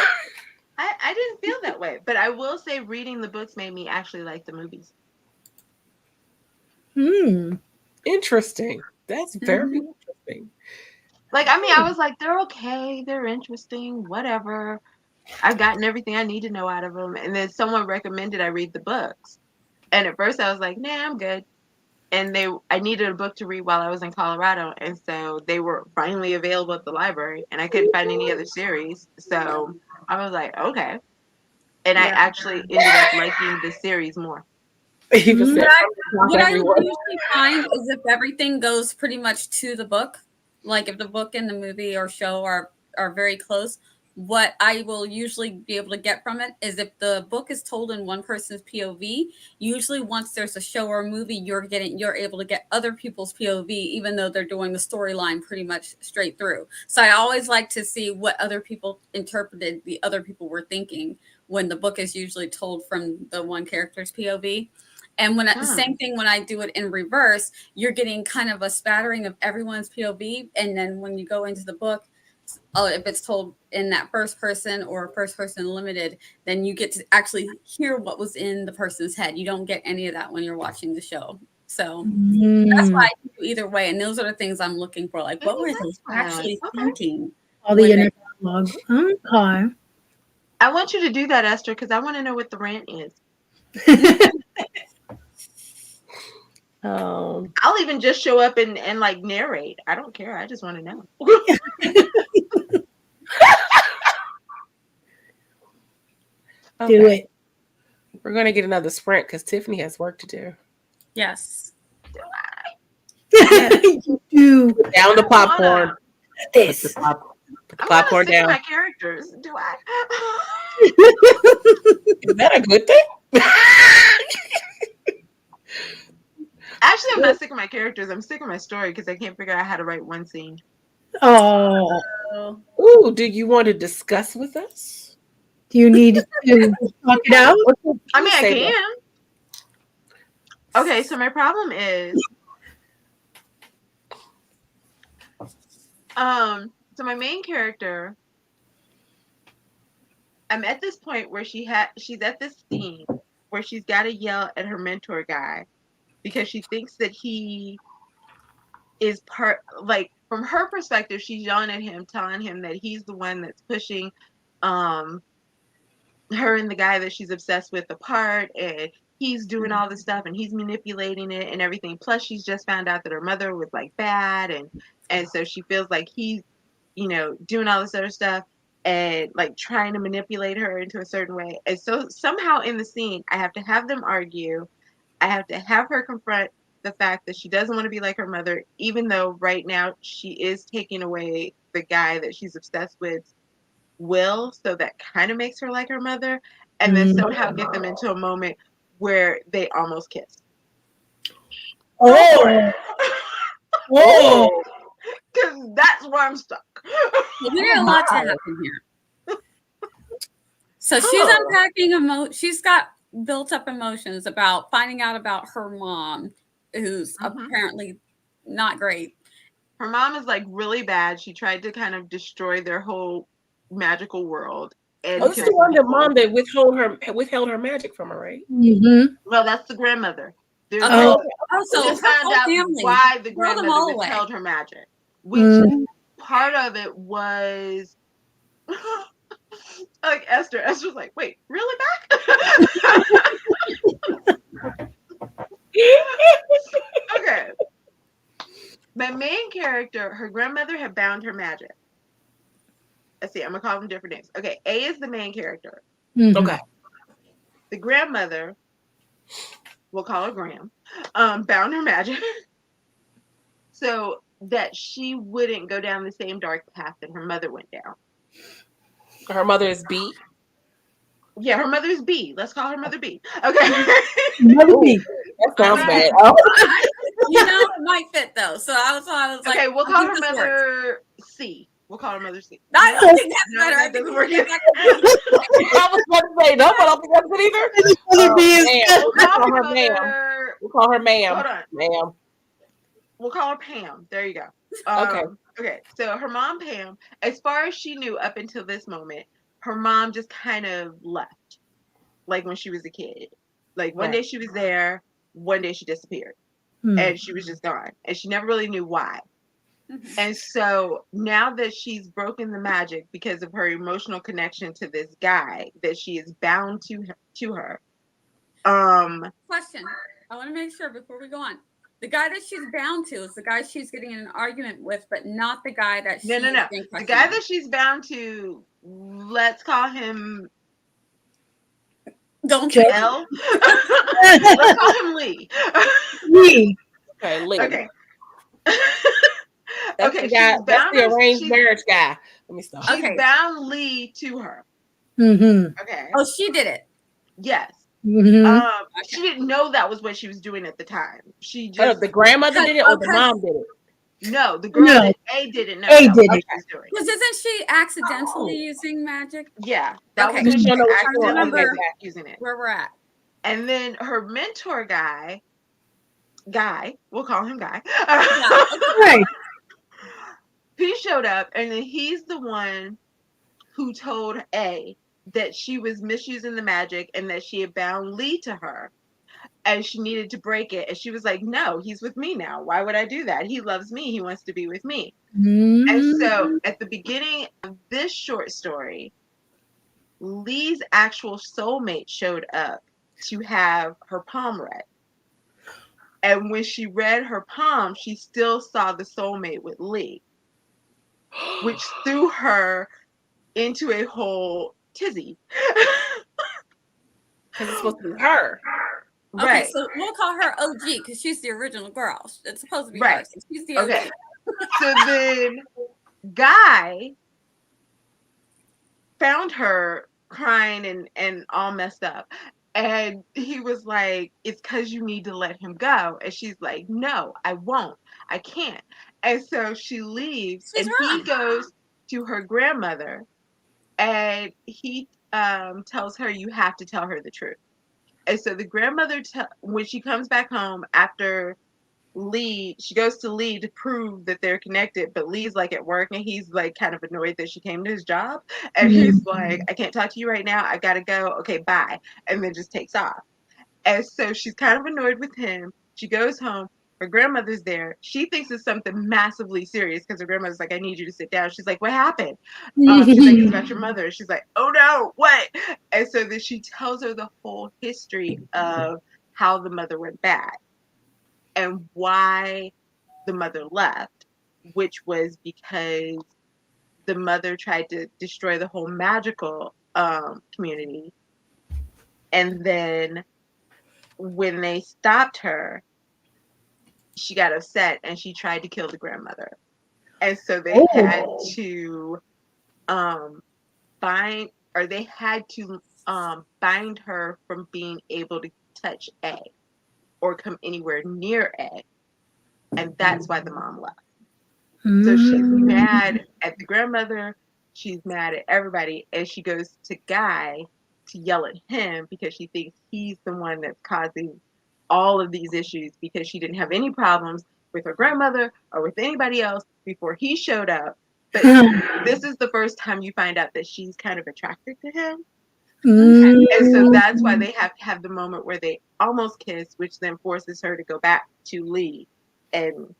I didn't feel that way, but I will say reading the books made me actually like the movies. Interesting. That's very interesting. Like, I mean, I was like, they're okay, they're interesting, whatever. I've gotten everything I need to know out of them. And then someone recommended I read the books. And at first I was like, nah, I'm good. And I needed a book to read while I was in Colorado. And so they were finally available at the library. And I couldn't find any other series. So I was like, okay. And I actually ended up liking the series more. What I usually find is if everything goes pretty much to the book, like if the book and the movie or show are very close, what I will usually be able to get from it is if the book is told in one person's POV, usually once there's a show or a movie, you're able to get other people's POV, even though they're doing the storyline pretty much straight through. So I always like to see what other people interpreted the other people were thinking when the book is usually told from the one character's POV. And when the same thing when I do it in reverse, you're getting kind of a spattering of everyone's POV. And then when you go into the book, if it's told in that first person or first person limited, then you get to actually hear what was in the person's head. You don't get any of that when you're watching the show. So that's why I do either way. And those are the things I'm looking for. Like, what were they actually thinking? All the inner dialogue. Okay. I want you to do that, Esther, because I want to know what the rant is. I'll even just show up and like narrate. I don't care. I just want to know. Do it. We're going to get another sprint because Tiffany has work to do. Yes. You do. Down the popcorn. This. Put the popcorn stick to down. my characters. Do I? Is that a good thing? Actually, I'm not sick of my characters. I'm sick of my story because I can't figure out how to write one scene. Oh. Ooh, do you want to discuss with us? Do you need to talk it out? I mean, I can. Okay, so my problem is, so my main character, I'm at this point where she's at this scene where she's got to yell at her mentor guy because she thinks that he is from her perspective, she's yelling at him, telling him that he's the one that's pushing her and the guy that she's obsessed with apart, and he's doing all this stuff and he's manipulating it and everything. Plus she's just found out that her mother was like bad, and so she feels like he's, doing all this other stuff and like trying to manipulate her into a certain way. And so somehow in the scene I have to have them argue. I have to have her confront the fact that she doesn't want to be like her mother, even though right now she is taking away the guy that she's obsessed with will, so that kind of makes her like her mother, and then somehow get them into a moment where they almost kiss. Oh. Because that's where I'm stuck. Well, there's a lot to happen here. So she's unpacking she's got built up emotions about finding out about her mom, who's apparently not great. Her mom is like really bad. She tried to kind of destroy their whole magical world. And this is the one that mom that withheld her magic from her, right? Mm-hmm. Well, that's the grandmother. So just found out why the grandmother withheld her magic. Which part of it was like Esther's like, wait, really back? Okay. My main character, her grandmother had bound her magic. Let's see, I'm gonna call them different names. Okay, A is the main character. Okay. The grandmother, we'll call her Graham, bound her magic so that she wouldn't go down the same dark path that her mother went down. Her mother is B? Yeah, her mother is B. Let's call her Mother B. Okay. Mother B. That sounds bad. It might fit though. So I was like, okay, we'll call her Mother C. We'll call her Mother C. I don't think that's better. That doesn't work. I was about to say, no, but I don't think that's good either. Mother B is We'll call her ma'am. We'll call her ma'am. Hold on. Ma'am. We'll call her Pam. There you go. Okay. So her mom, Pam, as far as she knew up until this moment, her mom just kind of left. Like when she was a kid. Like one day she was there, one day she disappeared. And she was just gone. And she never really knew why. And so now that she's broken the magic because of her emotional connection to this guy, that she is bound to her. Question. I want to make sure before we go on. The guy that she's bound to is the guy she's getting in an argument with, but not the guy that she's No. The guy that she's bound to, let's call him Don't L. Let's call him Lee. Lee. Okay, Lee. Okay. That's the guy. That's the arranged marriage guy. Let me stop. She's bound Lee to her. Okay. Oh, she did it. Yes. She didn't know that was what she was doing at the time. She just the grandmother did it or the mom did it? No, the girl that A didn't know. A did it. Because isn't she accidentally using magic? Yeah. That was Okay. when she I was remember using it. where we're at. And then her mentor guy, we'll call him Guy. Right. He showed up, and then he's the one who told A that she was misusing the magic and that she had bound Lee to her and she needed to break it. And she was like, no, he's with me now. Why would I do that? He loves me. He wants to be with me. And so at the beginning of this short story, Lee's actual soulmate showed up to have her palm read. And when she read her palm, she still saw the soulmate with Lee, which threw her into a whole tizzy. because it's supposed to be her. Okay, Right. so we'll call her OG because she's the original girl. It's supposed to be her. Right. So she's the OG. Okay. So then Guy found her crying and all messed up. And he was like, it's because you need to let him go. And she's like, no, I won't. I can't. And so she leaves She's and wrong. he goes to her grandmother and he tells her, you have to tell her the truth. And so the grandmother, when she comes back home after Lee, she goes to Lee to prove that they're connected, but Lee's like at work and he's like kind of annoyed that she came to his job. And he's like, I can't talk to you right now. I gotta go. Okay, bye. And then just takes off. And so she's kind of annoyed with him. She goes home. Her grandmother's there. She thinks it's something massively serious because her grandmother's like, I need you to sit down. She's like, what happened? She's like, it's about your mother. She's like, oh no, what? And so then she tells her the whole history of how the mother went bad and why the mother left, which was because the mother tried to destroy the whole magical community. And then when they stopped her, she got upset and she tried to kill the grandmother. And so they had to bind her from being able to touch A or come anywhere near A. And that's why the mom left. So she's mad at the grandmother, she's mad at everybody, and she goes to Guy to yell at him because she thinks he's the one that's causing all of these issues because she didn't have any problems with her grandmother or with anybody else before he showed up. But this is the first time you find out that she's kind of attracted to him. And so that's why they have to have the moment where they almost kiss, which then forces her to go back to Lee and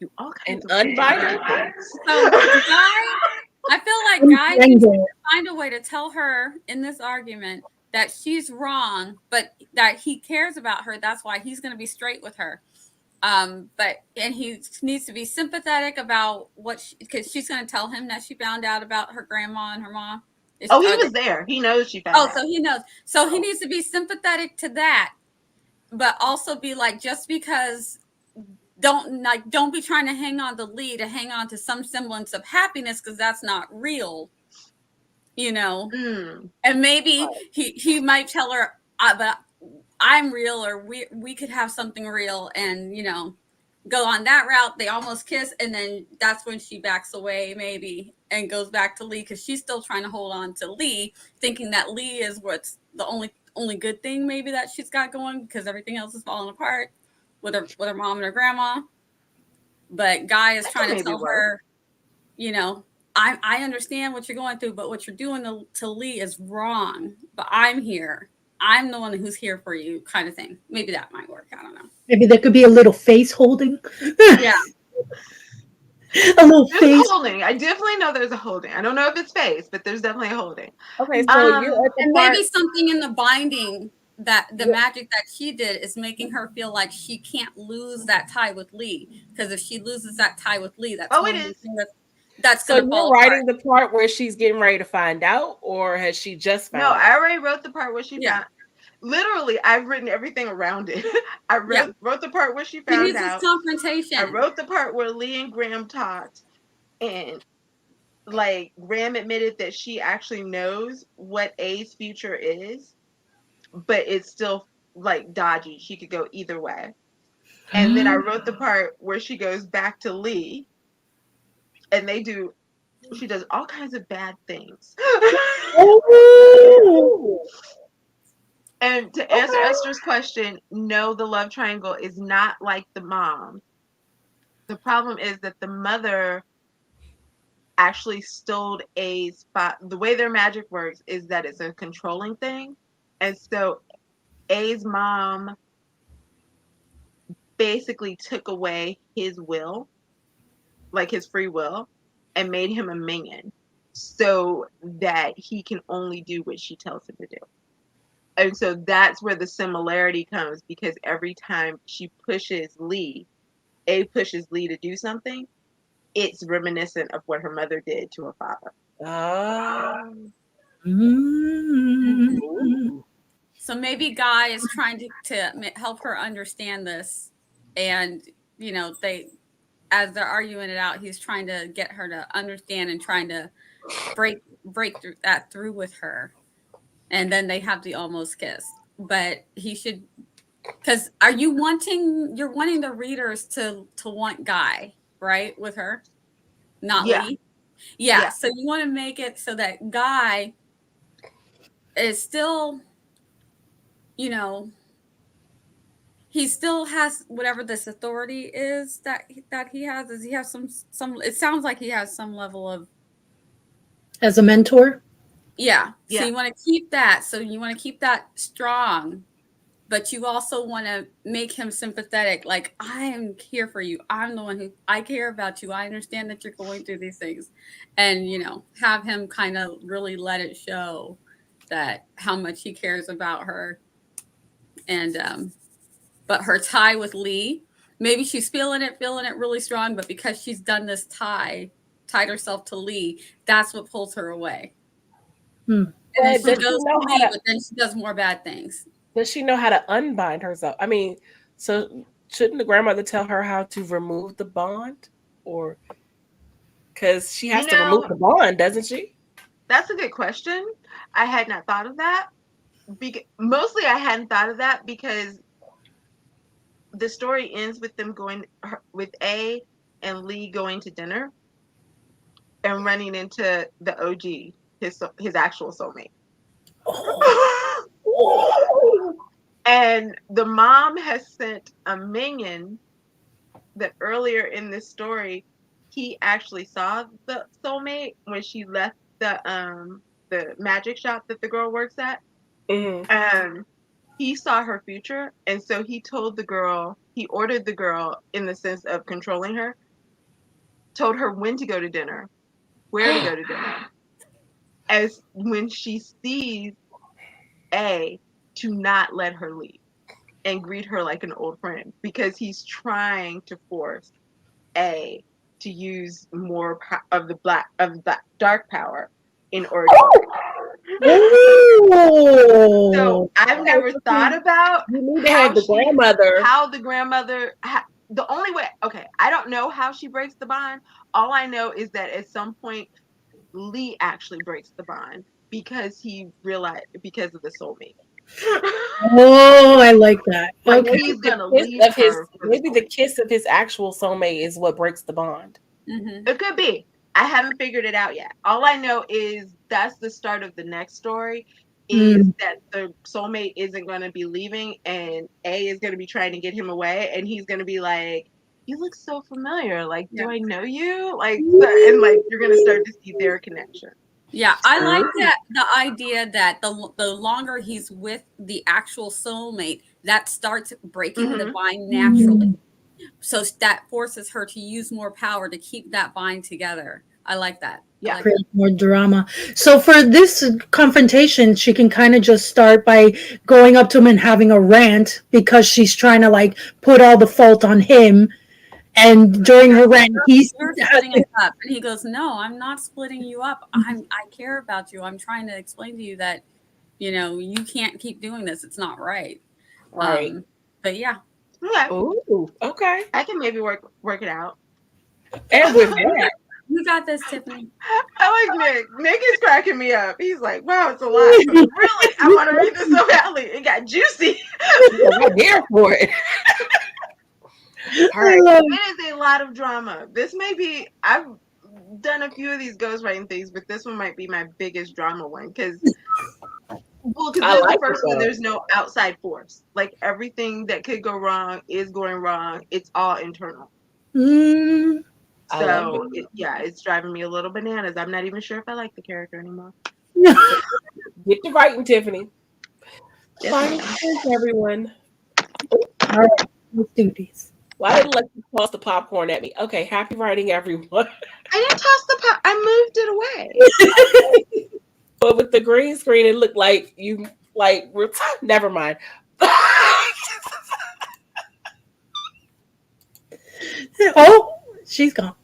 do all kinds of unbind. So Guy, I feel like Guy needs to find a way to tell her in this argument that she's wrong, but that he cares about her. That's why he's going to be straight with her. And he needs to be sympathetic about because she's going to tell him that she found out about her grandma and her mom. He was there. He knows she found out. So he knows. So he needs to be sympathetic to that, but also be like, just because don't be trying to hang on to Lee to hang on to some semblance of happiness because that's not real, And maybe he might tell her, but I'm real, or we could have something real, and go on that route. They almost kiss, and then that's when she backs away maybe and goes back to Lee because she's still trying to hold on to Lee, thinking that Lee is what's the only good thing maybe that she's got going because everything else is falling apart with her mom and her grandma. But Guy is trying to tell her, I understand what you're going through, but what you're doing to Lee is wrong. But I'm here. I'm the one who's here for you, kind of thing. Maybe that might work. I don't know. Maybe there could be a little face holding. Yeah. A little there's face holding. I definitely know there's a holding. I don't know if it's face, but there's definitely a holding. Okay, so you're at the and part. maybe something in the binding that the magic that she did is making her feel like she can't lose that tie with Lee, because if she loses that tie with Lee, that's it is. That's So going to you're fall writing apart. the part where she's getting ready to find out, or has she just found out? No, I already wrote the part where she found. Literally, I've written everything around it. I wrote the part where she found out. Confrontation. I wrote the part where Lee and Graham talked, and like Graham admitted that she actually knows what A's future is, but it's still like dodgy. She could go either way. And then I wrote the part where she goes back to Lee, and she does all kinds of bad things. And to answer Esther's question, no, the love triangle is not like the mom. The problem is that the mother actually stole A's spot. The way their magic works is that it's a controlling thing. And so A's mom basically took away his will, like his free will, and made him a minion so that he can only do what she tells him to do. And so that's where the similarity comes, because every time she pushes Lee, A pushes Lee to do something, it's reminiscent of what her mother did to her father. So maybe Guy is trying to help her understand this, and they, as they're arguing it out, he's trying to get her to understand and trying to break through with her, and then they have the almost kiss. But he should, because you're wanting the readers to want Guy, right, with her, not Lee. Yeah. So you want to make it so that Guy is still, he still has whatever this authority is that he has. Does he have some? It sounds like he has some level of, as a mentor. Yeah. So you want to keep that. So you want to keep that strong, but you also want to make him sympathetic. Like, I am here for you. I'm the one who, I care about you. I understand that you're going through these things, and have him kind of really let it show that how much he cares about her. And but her tie with Lee, maybe she's feeling it really strong, but because she's done this tied herself to Lee, that's what pulls her away. And then she goes to Lee, but then she does more bad things. Does she know how to unbind herself? I mean, so shouldn't the grandmother tell her how to remove the bond? Or because she has to remove the bond, doesn't she? That's a good question. I had not thought of that. Mostly I hadn't thought of that because the story ends with them going, with A and Lee going to dinner and running into the OG, his actual soulmate. And the mom has sent a minion that earlier in this story, he actually saw the soulmate when she left the magic shop that the girl works at. And he saw her future, and so he ordered the girl, in the sense of controlling her, told her when to go to dinner, where to go to dinner, as when she sees A, to not let her leave and greet her like an old friend, because he's trying to force A to use more of the dark power in order So I've never thought about how the grandmother, the only way, I don't know how she breaks the bond. All I know is that at some point Lee actually breaks the bond because he realized, because of the soulmate. Oh, I like that. Like, he's gonna leave her. Maybe the kiss of his actual soulmate is what breaks the bond. It could be. I haven't figured it out yet. All I know is that's the start of the next story, is that the soulmate isn't going to be leaving, and A is going to be trying to get him away, and he's going to be like, you look so familiar. Like, do I know you? Like, and like, you're going to start to see their connection. Yeah, I like that, the idea that the longer he's with the actual soulmate, that starts breaking the bind naturally. So that forces her to use more power to keep that bind together. I like that. Yeah, create more drama. So for this confrontation, she can kind of just start by going up to him and having a rant, because she's trying to like put all the fault on him. And during her rant, you're splitting us up, and he goes, "No, I'm not splitting you up. I care about you. I'm trying to explain to you that, you can't keep doing this. It's not right." Right. But yeah. Okay. Ooh, okay. I can maybe work it out. And with that, you got this, Tiffany. I like Nick. Nick is cracking me up. He's like, wow, it's a lot. Really? I want to read this so badly. It got juicy. I'm here for it. All right. It is a lot of drama. This may be, I've done a few of these ghostwriting things, but this one might be my biggest drama one, because the first one, there's no outside force. Like, everything that could go wrong is going wrong. It's all internal. So it's driving me a little bananas. I'm not even sure if I like the character anymore. Get to writing, Tiffany. Final words, everyone. All right, let's do these. Why didn't let you toss the popcorn at me? Okay, happy writing, everyone. I didn't toss the pop. I moved it away. But with the green screen, it looked like you never mind. Oh, she's gone.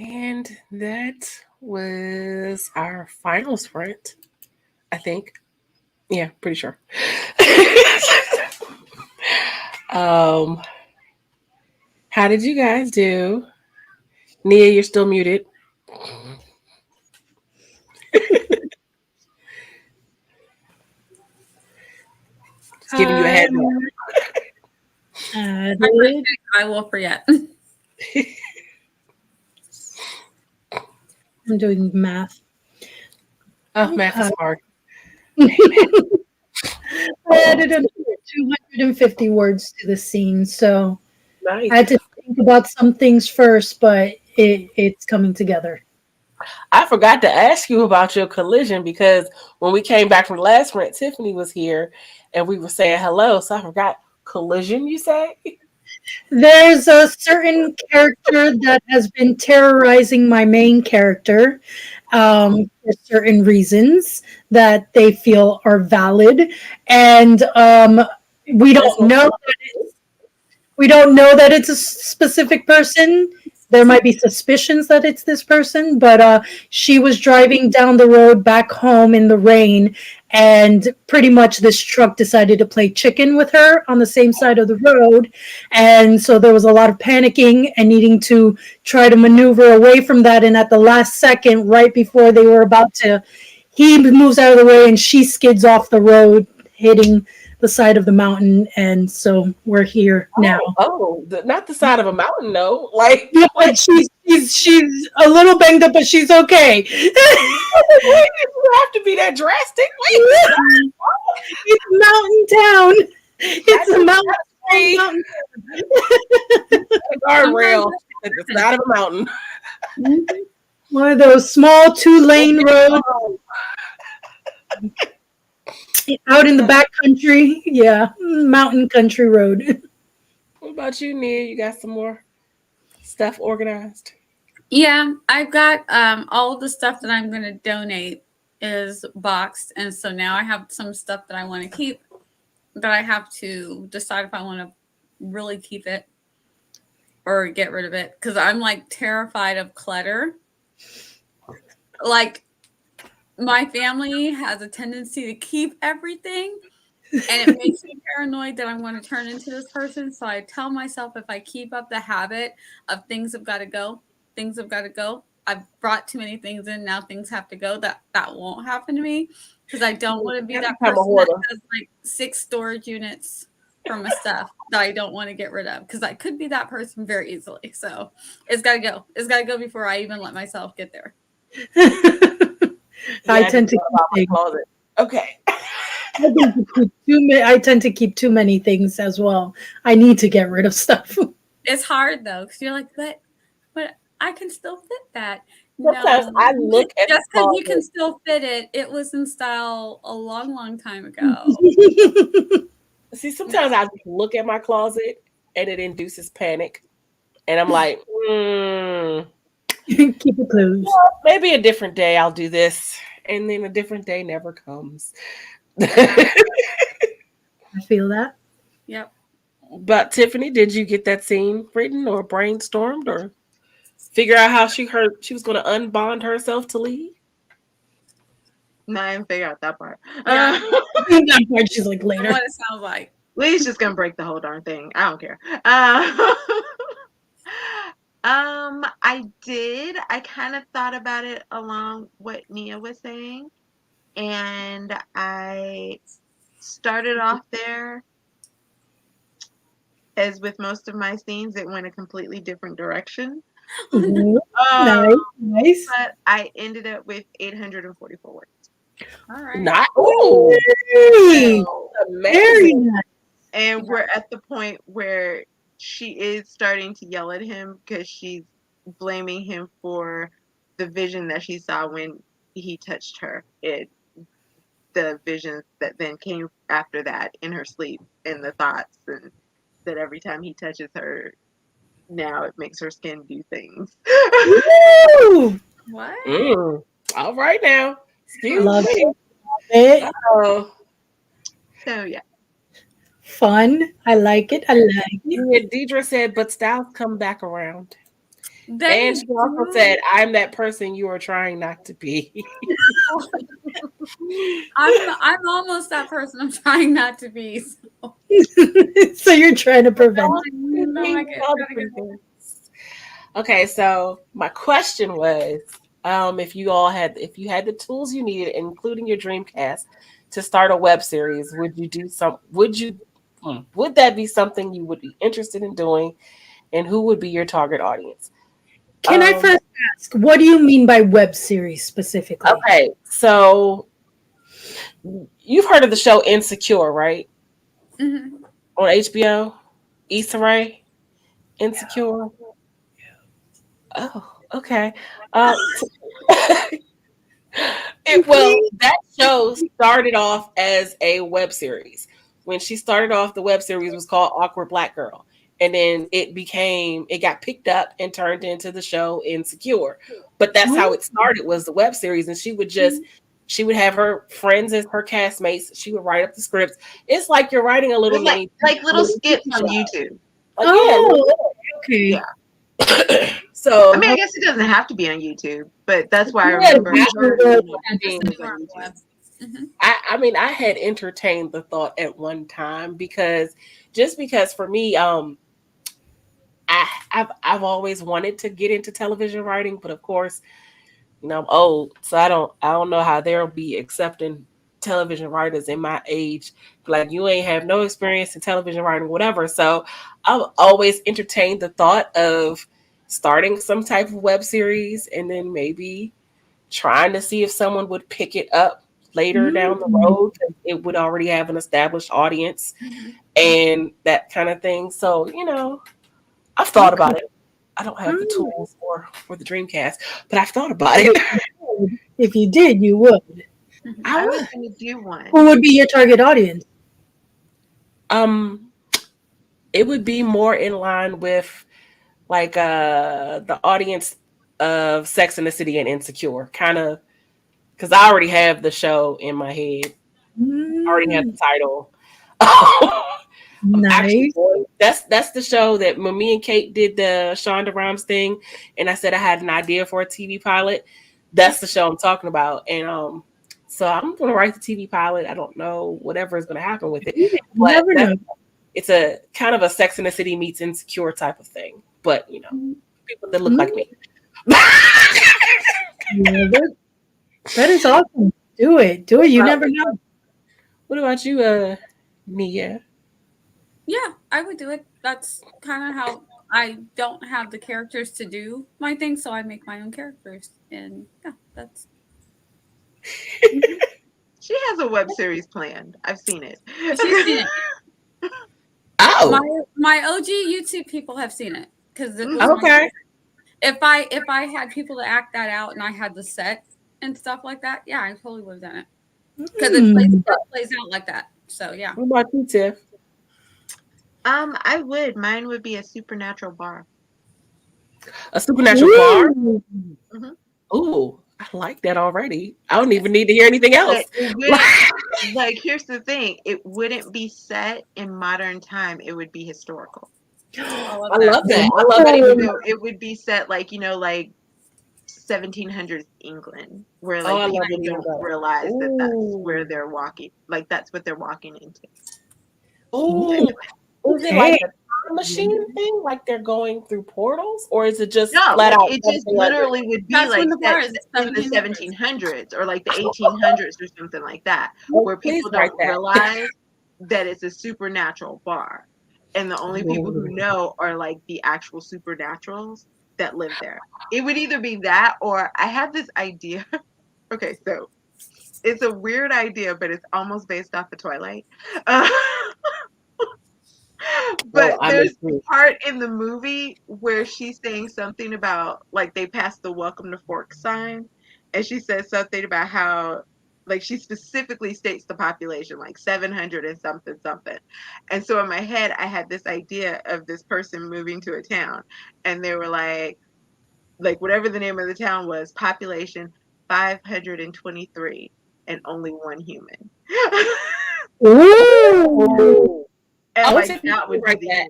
And that was our final sprint, I think. Yeah, pretty sure. um, how did you guys do? Nia, you're still muted. Just giving you a heads Added. I will forget. I'm doing math. Oh, math is hard. I added another 250 words to the scene, so Nice. I had to think about some things first, but it's coming together. I forgot to ask you about your collision because when we came back from the last sprint, Tiffany was here and we were saying hello. So I forgot. Collision, you say? There's a certain character that has been terrorizing my main character for certain reasons that they feel are valid, and we don't know we don't know that it's a specific person. There might be suspicions that it's this person, but she was driving down the road back home in the rain, and pretty much this truck decided to play chicken with her on the same side of the road. And so there was a lot of panicking and needing to try to maneuver away from that. And at the last second, right before they were about to, he moves out of the way and she skids off the road, hitting the side of the mountain, and so we're here now. Not the side of a mountain, though. Like, yeah, but she's a little banged up, but she's okay. You have to be that drastic. It's a mountain town. It's a mountain. Guardrail at the side of a mountain. One of those small 2-lane roads. Out in the back country, yeah, mountain country road. What about you, Nia? You got some more stuff organized? Yeah, I've got all of the stuff that I'm going to donate is boxed, and so now I have some stuff that I want to keep, but I have to decide if I want to really keep it or get rid of it because I'm like terrified of clutter. Like, my family has a tendency to keep everything, and it makes me paranoid that I'm going to turn into this person. So I tell myself if I keep up the habit of things have got to go, things have got to go. I've brought too many things in. Now things have to go. That won't happen to me because I don't want to be that person that has like 6 storage units for my stuff that I don't want to get rid of because I could be that person very easily. So it's got to go. It's got to go before I even let myself get there. I tend to keep closet. Okay. I tend to keep too many things as well. I need to get rid of stuff. It's hard though, because you're like, but I can still fit that. Sometimes no, I look at just because you can still fit it. It was in style a long, long time ago. See, sometimes I just look at my closet and it induces panic, and I'm like, keep it closed. Well, maybe a different day I'll do this, and then a different day never comes. I feel that. Yep. But Tiffany, did you get that scene written or brainstormed or figure out how she was going to unbond herself to leave? No, I didn't figure out that part. Yeah. That part she's like later. What it sounds like. Lee's just gonna break the whole darn thing. I don't care. I did. I kind of thought about it along what Nia was saying, and I started off there. As with most of my scenes, it went a completely different direction. Nice. But I ended up with 844 words. All right. Not very nice. And we're at the point where she is starting to yell at him because she's blaming him for the vision that she saw when he touched her. The visions that then came after that in her sleep and the thoughts, and that every time he touches her, now it makes her skin do things. What? All right now. Excuse Love me. it. So yeah. Fun. I like it. Deidre said, but styles come back around. Then And she also said, "I'm that person you are trying not to be." I'm almost that person I'm trying not to be. So, So you're trying to prevent. I get try to get Okay, so my question was, if you had the tools you needed, including your Dreamcast, to start a web series, would that be something you would be interested in doing, and who would be your target audience? Can I first ask, what do you mean by web series specifically? Okay, so you've heard of the show Insecure, right? Mhm. On HBO, Issa Rae, Insecure. Oh, okay. That show started off as a web series. When she started off, the web series was called Awkward Black Girl. And then it got picked up and turned into the show Insecure. But that's how it started, was the web series. And she would have her friends as her castmates. She would write up the scripts. It's like you're writing a little like little skits on YouTube. Okay. Yeah. So I mean, I guess it doesn't have to be on YouTube, but that's why I Yeah, remember her being anywhere on on the web. YouTube. Mhm. I mean, I had entertained the thought at one time because for me, I've always wanted to get into television writing, but of course, I'm old, so I don't know how they'll be accepting television writers in my age. Like, you ain't have no experience in television writing, whatever. So I've always entertained the thought of starting some type of web series and then maybe trying to see if someone would pick it up later down the road. It would already have an established audience and that kind of thing. So, I've thought about it. I don't have the tools for the Dreamcast, but I've thought about it. If you did, you would. I was going to do one. Who would be your target audience? It would be more in line with like the audience of Sex and the City and Insecure, kind of, because I already have the show in my head. I already have the title. Nice. That's the show that when me and Kate did the Shonda Rhimes thing, and I said I had an idea for a TV pilot. That's the show I'm talking about, and so I'm going to write the TV pilot. I don't know whatever is going to happen with it, but Never know. it's a kind of a Sex and the City meets Insecure type of thing. But people that look like me. Yeah, that is awesome. Do it. You never know. What about you, Nia? Yeah, I would do it. That's kind of how I don't have the characters to do my thing, so I make my own characters. And yeah, that's. She has a web series planned. I've seen it. She's seen it. Oh, my OG YouTube people have seen it because it was okay. If I had people to act that out and I had the set and stuff like that, yeah, I totally would have done it because it plays out like that. So yeah. What about you, Tiff? I would. Mine would be a supernatural bar. A supernatural bar? Mm-hmm. Ooh, I like that already. I don't even need to hear anything else. Like, here's the thing. It wouldn't be set in modern time. It would be historical. I love that. I love that. It would be set like 1700s England, where like people don't realize that that's where they're walking. Like, that's what they're walking into. Oh, is it like a time machine thing? Like they're going through portals, or is it just flat out? It just literally would be like in the 1700s or like the 1800s or something like that, where people don't realize that it's a supernatural bar, and the only people who know are like the actual supernaturals that live there. It would either be that, or I have this idea. Okay, so it's a weird idea, but it's almost based off of Twilight. But there's a part in the movie where she's saying something about like they passed the welcome to Fork sign, and she says something about how like she specifically states the population like 700 and something. And so in my head I had this idea of this person moving to a town, and they were like whatever the name of the town was, population 523 and only one human. Ooh. And like that would be the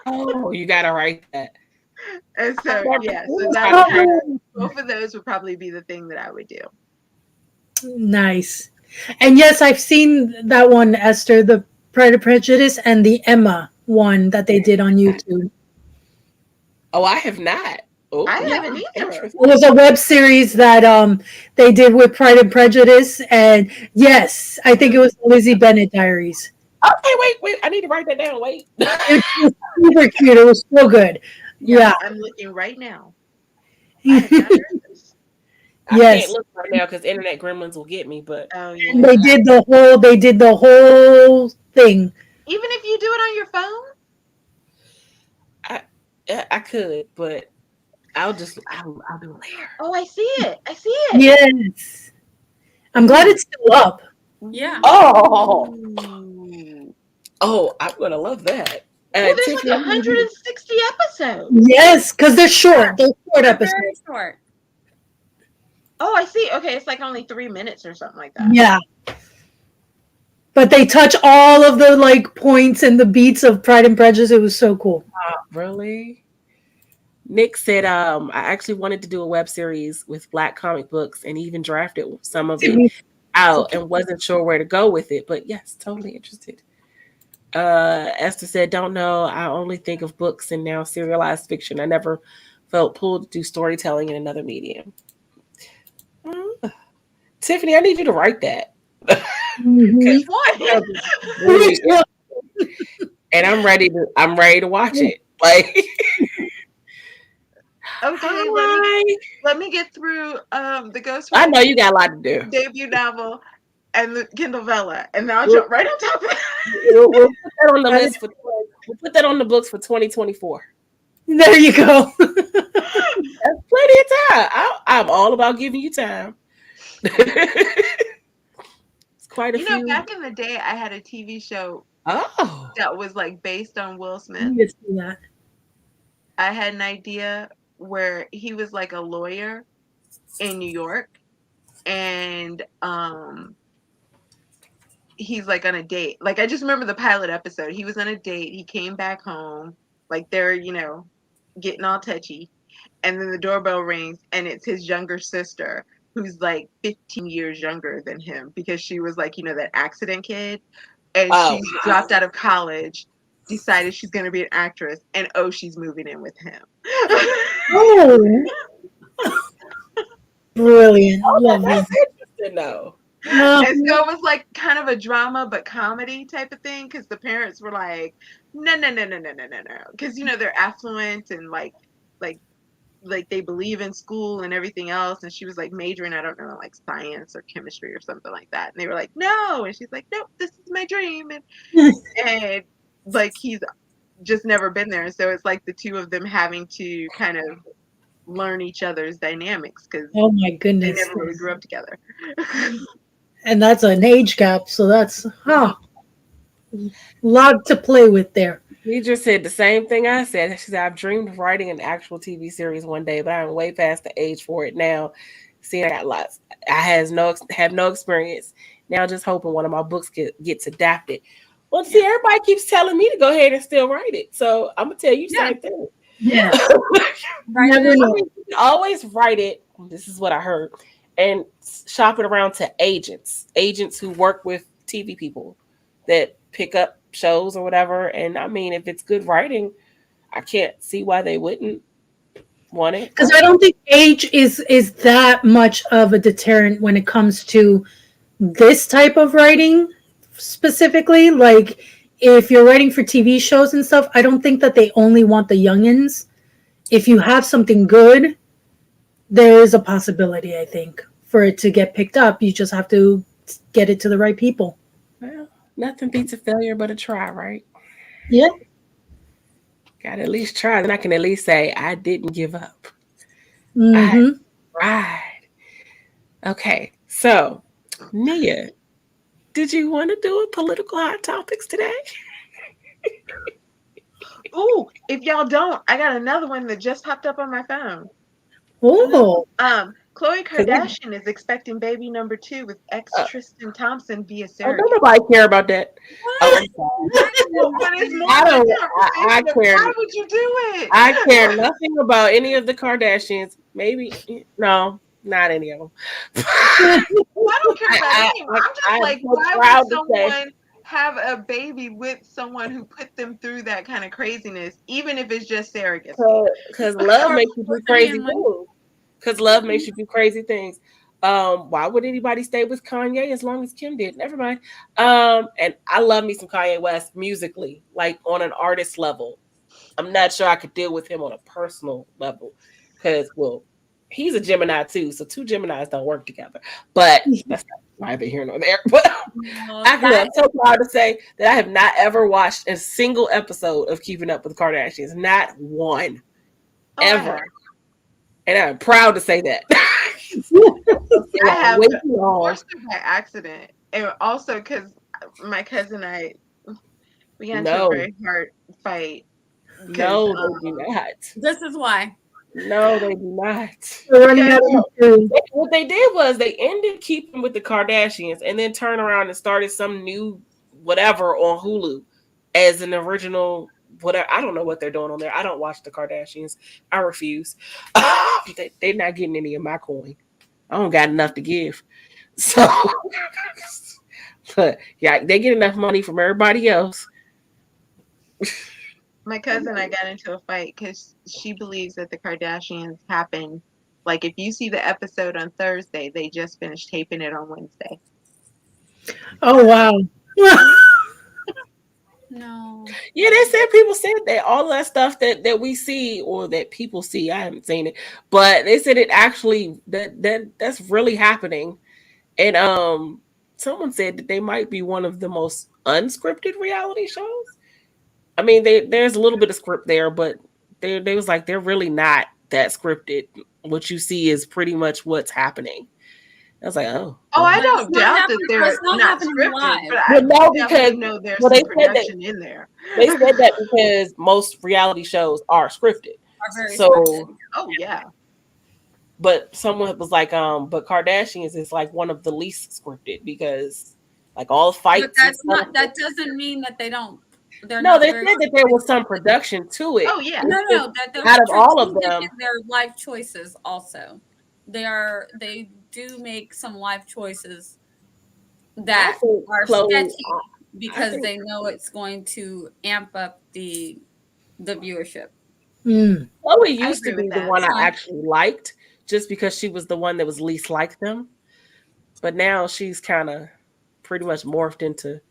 Oh, you gotta write that. And so yeah, so that would kind of, both of those would probably be the thing that I would do. Nice. And yes, I've seen that one, Esther, the Pride and Prejudice and the Emma one that they did on YouTube. Oh, I have not. Oh, I haven't either. It was a web series that they did with Pride and Prejudice, and yes, I think it was Lizzie Bennet Diaries. Okay, wait. I need to write that down. Wait. It was super cute. It was so good. Yeah. I'm looking right now. Yes. I can't look right now because internet gremlins will get me. But And they did the whole thing. Even if you do it on your phone, I could, but I'll do it later. Oh, I see it. Yes. I'm glad it's still up. Yeah. Oh, I'm gonna love that. Well, there's like 160 episodes. Yes, because they're short. They're short episodes. Very short. Oh, I see. Okay, it's like only 3 minutes or something like that. Yeah. But they touch all of the like points and the beats of Pride and Prejudice. It was so cool. Really? Nick said, I actually wanted to do a web series with Black comic books and even drafted some of it out and wasn't sure where to go with it. But yes, totally interested. Esther said, don't know. I only think of books and now serialized fiction. I never felt pulled to do storytelling in another medium. Tiffany, I need you to write that. Which one? And I'm ready to watch it. Like, okay, let me get through the Ghost. I know you got a lot to do. Debut novel and the Kindle Vella, and then I'll jump right on top of it. We'll put that on the list we'll put that on the books for 2024. There you go. That's plenty of time. I'm all about giving you time. It's quite a few. You know, back in the day, I had a TV show that was like based on Will Smith. I had an idea where he was like a lawyer in New York, and he's like on a date. Like, I just remember the pilot episode. He was on a date. He came back home, like they're, you know, getting all touchy, and then the doorbell rings, and it's his younger sister, who's like 15 years younger than him, because she was like, you know, that accident kid, and she dropped out of college, decided she's going to be an actress, and she's moving in with him. Brilliant. That's interesting though. And so it was like kind of a drama but comedy type of thing, because the parents were like, no, because, you know, they're affluent and like they believe in school and everything else, and she was like majoring, I don't know, like science or chemistry or something like that, and they were like, no, and she's like, nope, this is my dream, and like he's just never been there, and so it's like the two of them having to kind of learn each other's dynamics, because oh my goodness, they never really grew up together. And that's an age gap, so that's a lot to play with there. He just said the same thing I said. She said, I've dreamed of writing an actual TV series one day, but I'm way past the age for it now. See, I got lots. I have no experience. Now just hoping one of my books gets adapted. Well, see, everybody keeps telling me to go ahead and still write it. So I'm going to tell you the same thing. Yeah. Always write it. This is what I heard. And shop it around to agents who work with TV people that pick up shows or whatever. And I mean, if it's good writing, I can't see why they wouldn't want it. Because I don't think age is that much of a deterrent when it comes to this type of writing specifically. Like, if you're writing for TV shows and stuff, I don't think that they only want the youngins. If you have something good, there is a possibility, I think, for it to get picked up. You just have to get it to the right people. Well, nothing beats a failure but a try, right? Yeah. Got to at least try. Then I can at least say, I didn't give up. Mm-hmm. I tried. Okay, so, Nia, did you want to do a political hot topics today? Ooh, if y'all don't, I got another one that just popped up on my phone. Oh. Khloe Kardashian is expecting baby number 2 with ex Tristan Thompson via don't surrogate. nobody care about that. What? But it's more I than don't. I conversation. care. Why would you do it? I care nothing about any of the Kardashians. Maybe no, not any of them. I don't care about anyone. I'm just I'm like, so why proud would to say, someone have a baby with someone who put them through that kind of craziness, even if it's just surrogacy? because love makes you do crazy family. things. Because love makes you do crazy things. Why would anybody stay with Kanye as long as Kim did? Never mind. And I love me some Kanye West musically, like on an artist level. I'm not sure I could deal with him on a personal level because, well, he's a Gemini too, so two Geminis don't work together. But that's neither here nor there. But I'm so proud to say that I have not ever watched a single episode of Keeping Up with the Kardashians, not one, ever. And I'm proud to say that. I have more so by accident, and also because my cousin and I we got into a very hard fight. No, they do not. This is why. No, they do not. What they did was they ended Keeping with the Kardashians and then turned around and started some new whatever on Hulu as an original whatever. I don't know what they're doing on there. I don't watch the Kardashians. I refuse. They're not getting any of my coin. I don't got enough to give. So, but yeah, they get enough money from everybody else. My cousin and I got into a fight because she believes that the Kardashians happened. Like, if you see the episode on Thursday, they just finished taping it on Wednesday. Oh, wow. No. Yeah, they said people said that all that stuff that we see or that people see. I haven't seen it, but they said it actually that's really happening. And someone said that they might be one of the most unscripted reality shows. I mean, there's a little bit of script there, but they was like they're really not that scripted. What you see is pretty much what's happening. I was like, oh. I don't doubt that they're not scripted, but I definitely know there's some production in there. They said that because most reality shows are scripted. Scripted. Oh yeah. But someone was like, but Kardashians is like one of the least scripted because like all fights. But that doesn't mean that they don't. They said that there was some production to it. Oh yeah. No, that out of all of them, their life choices also. They do make some life choices that are sketchy because they know it's going to amp up the viewership. Khloe used to be the one I actually liked just because she was the one that was least like them. But now she's kind of pretty much morphed into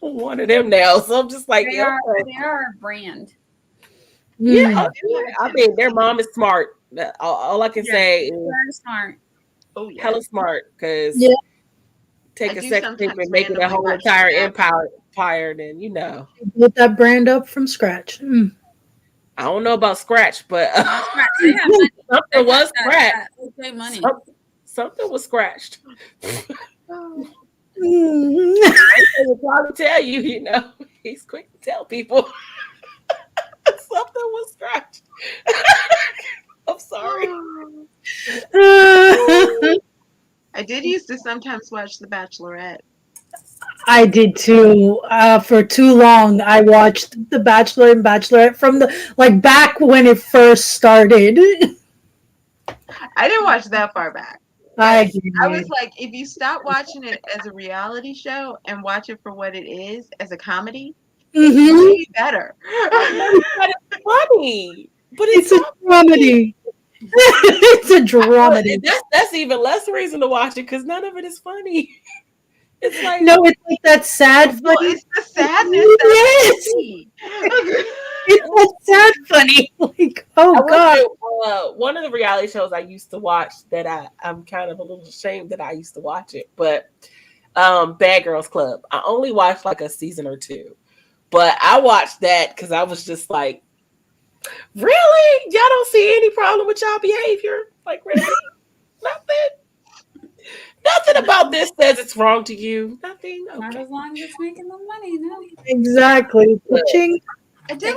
one of them now. So I'm just like, they are a brand. Yeah, I mean, their mom is smart. All I can say is very smart. Oh, yeah. Hella smart because take a sex tape and make it a whole entire empire, then you know. Built that brand up from scratch. I don't know about scratch, but something was scratched. Something was scratched. I will probably tell you, you know, he's quick to tell people. Something was scratched. I'm sorry. I did used to sometimes watch The Bachelorette. I did too. For too long, I watched The Bachelor and Bachelorette from back when it first started. I didn't watch that far back. I was like, if you stop watching it as a reality show and watch it for what it is, as a comedy, it's way better. It's funny, but it's a dramedy. It's a dramedy. That's even less reason to watch it because none of it is funny. It's like it's like that sad funny. It's the sadness. It's that sad funny. Like, God. One of the reality shows I used to watch that I'm kind of a little ashamed that I used to watch it, but Bad Girls Club. I only watched like a season or two, but I watched that because I was just like, really? Y'all don't see any problem with y'all behavior? Like, really? Nothing about this says it's wrong to you. Nothing. Okay. Not as long as it's making the money, no. Exactly.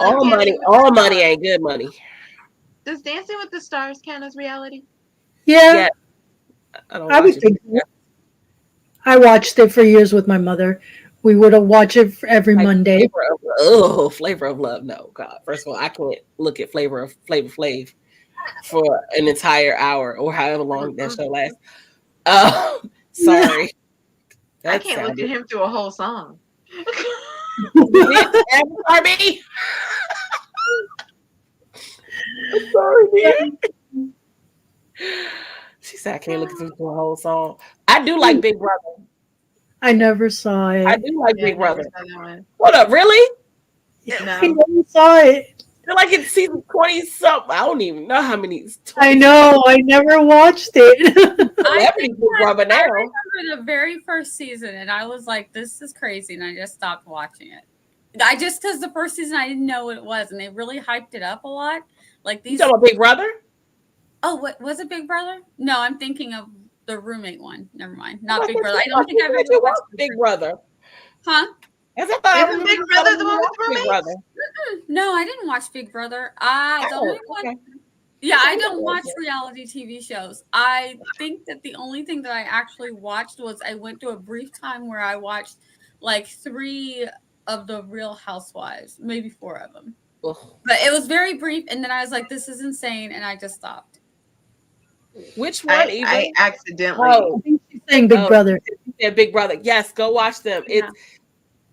All money ain't good money. Does Dancing with the Stars count as reality? Yeah, Yeah, I don't I watch would it. think so. I watched it for years with my mother. We would watch it every Like Monday. Flavor of Love. No, God. First of all, I can't look at Flavor Flav for an entire hour or however long that show lasts. Sorry, I that can't look sounded. at him through a whole song. You did Avatar me. I'm sorry, man. She said I can't look through the whole song. I do like Big Brother. I never saw I it. do like Yeah, I Big never Brother. saw that one. Hold up, really? I No. never saw it. They're like in season 20 something. I don't even know how many. It's I 20 know. I never watched it. I celebrity think Big that Brother I now. remember the very first season, and I was like, "This is crazy," and I just stopped watching it. I just because the first season I didn't know what it was, and they really hyped it up a lot. Like You these. talking about Big Brother? Oh, what was it, Big Brother? No, I'm thinking of the roommate one. Never mind, I not thought Big Brother. you I don't think I've said ever you watched watched Big Brother. Huh? As I thought I Isn't remember Big you Brother telling the me you one with watched Big roommates? Brother. No, I didn't watch Big Brother. The Oh, only one. okay. Yeah, I Okay, don't watch okay. reality TV shows. I think that the only thing that I actually watched was I went through a brief time where I watched like 3 of the Real Housewives, maybe 4 of them. Ugh. But it was very brief, and then I was like, "This is insane," and I just stopped. Which one, Eva? I accidentally. I Oh, think she's saying Big Brother. you said Big Brother. Yes, go watch them. Yeah.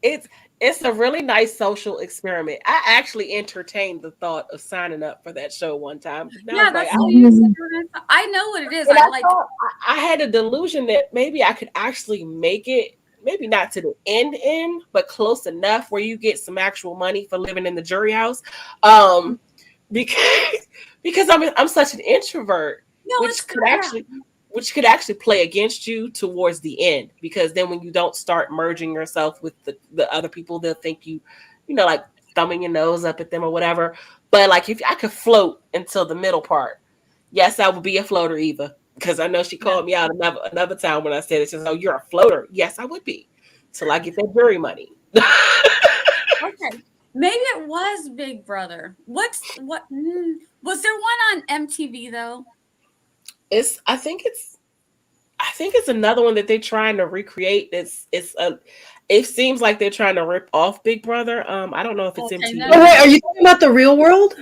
It's it's a really nice social experiment. I actually entertained the thought of signing up for that show one time. Now I Yeah, was like, that's I so don't you Mhm. said. I know what it is. and I I like. thought I had a delusion that maybe I could actually make it, maybe not to the end, but close enough where you get some actual money for living in the jury house. Because because I'm such an introvert, No, it's which good. could actually play against you towards the end. Because then when you don't start merging yourself with the other people, they'll think you know, like thumbing your nose up at them or whatever. But like if I could float until the middle part, yes, I would be a floater, Eva. Because I know she called me out another time when I said it. She says, "Oh, you're a floater." Yes, I would be. Till I get that jury money. Okay. Maybe it was Big Brother. Was there one on MTV though? It's I think it's another one that they're trying to recreate. It seems like they're trying to rip off Big Brother. I don't know if it's Okay, MTV. Oh no. wait, are you talking about the Real World?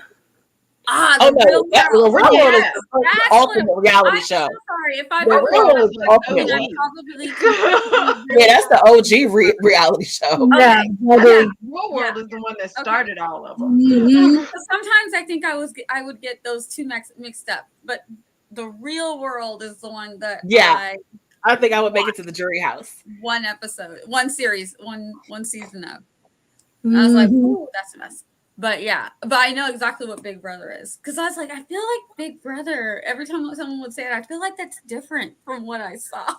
Oh The no, Real that the World. real world is Yes, the that's what ultimate reality I'm show. so sorry if I've The ever real World world is is the like ultimate I'm one. OG. probably confusing Yeah, Real that's the World. OG reality show. Yeah, Okay. that I Yeah. is. think Real Yeah. World is the one that Okay. started all of them. Mhm. So sometimes I think I would get those two mixed up, but the Real World is the one that Yeah, I I think I would make it watched to the jury house. one episode, one series, one season of. I was like, Mhm. "Ooh, that's a mess." But yeah, but I know exactly what Big Brother is because I was like, I feel like Big Brother. Every time someone would say it, I feel like that's different from what I saw,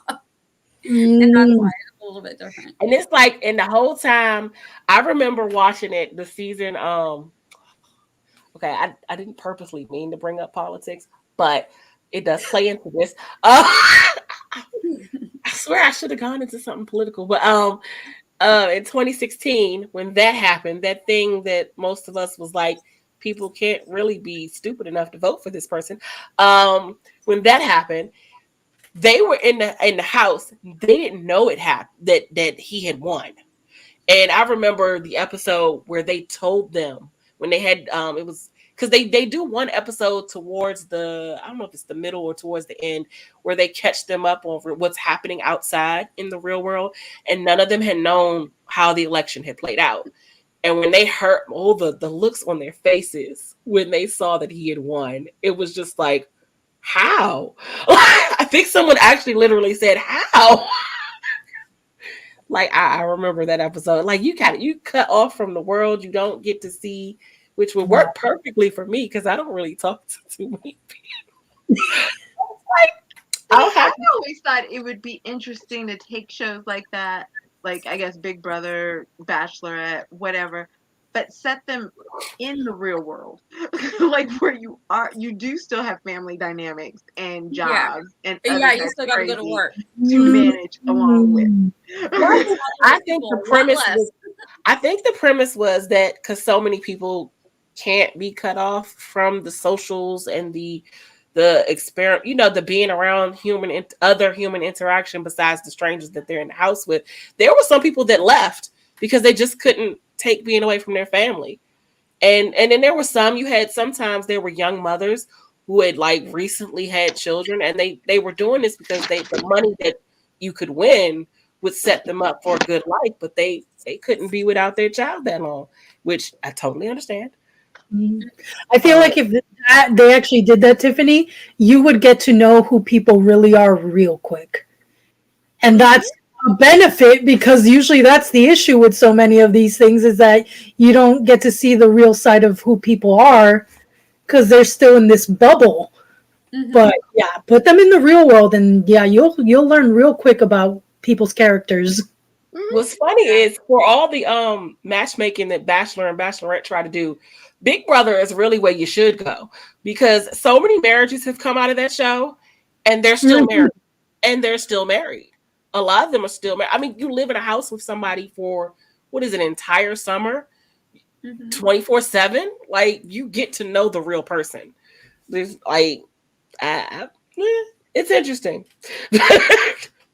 and that's why Mm. it's a little bit different. And it's like, and the whole time I remember watching it, the season. Okay, I didn't purposely mean to bring up politics, but it does play into this. I swear I should have gone into something political, but in 2016 when that happened, that thing that most of us was like, people can't really be stupid enough to vote for this person. When that happened, they were in the house. They didn't know it happened that he had won. And I remember the episode where they told them when they had it was because they do one episode towards the, I don't know if it's the middle or towards the end, where they catch them up on what's happening outside in the real world, and none of them had known how the election had played out. And when they heard all the looks on their faces when they saw that he had won, it was just like, how? I think someone actually literally said, how? Like I remember that episode. Like you cut off from the world. You don't get to see, which would work perfectly for me because I don't really talk to too many people. Like I'll I have always thought it would be interesting to take shows like that, like I guess Big Brother, Bachelorette, whatever, but set them in the real world, like where you do still have family dynamics and Yeah, jobs and other yeah, you types still of got to go to crazy work. to manage along with. Mm. I think the People, a lot premise less. was I think the premise was that because so many people can't be cut off from the socials and the the experiment, the being around other human interaction besides the strangers that they're in the house with. There were some people that left because they just couldn't take being away from their family. And then there were sometimes there were young mothers who had like recently had children, and they were doing this because the money that you could win would set them up for a good life, but they couldn't be without their child that long, which I totally understand. I feel like if they actually did that, Tiffany, you would get to know who people really are real quick. And that's a benefit, because usually that's the issue with so many of these things, is that you don't get to see the real side of who people are because they're still in this bubble. Mm-hmm. But yeah, put them in the real world, and yeah, you'll learn real quick about people's characters. What's funny is, for all the matchmaking that Bachelor and Bachelorette try to do, Big Brother is really where you should go, because so many marriages have come out of that show, and they're still married. And they're still married. A lot of them are still married. I mean, you live in a house with somebody for, what is it, an entire summer? 24/7? Like, you get to know the real person. There's like, it's interesting.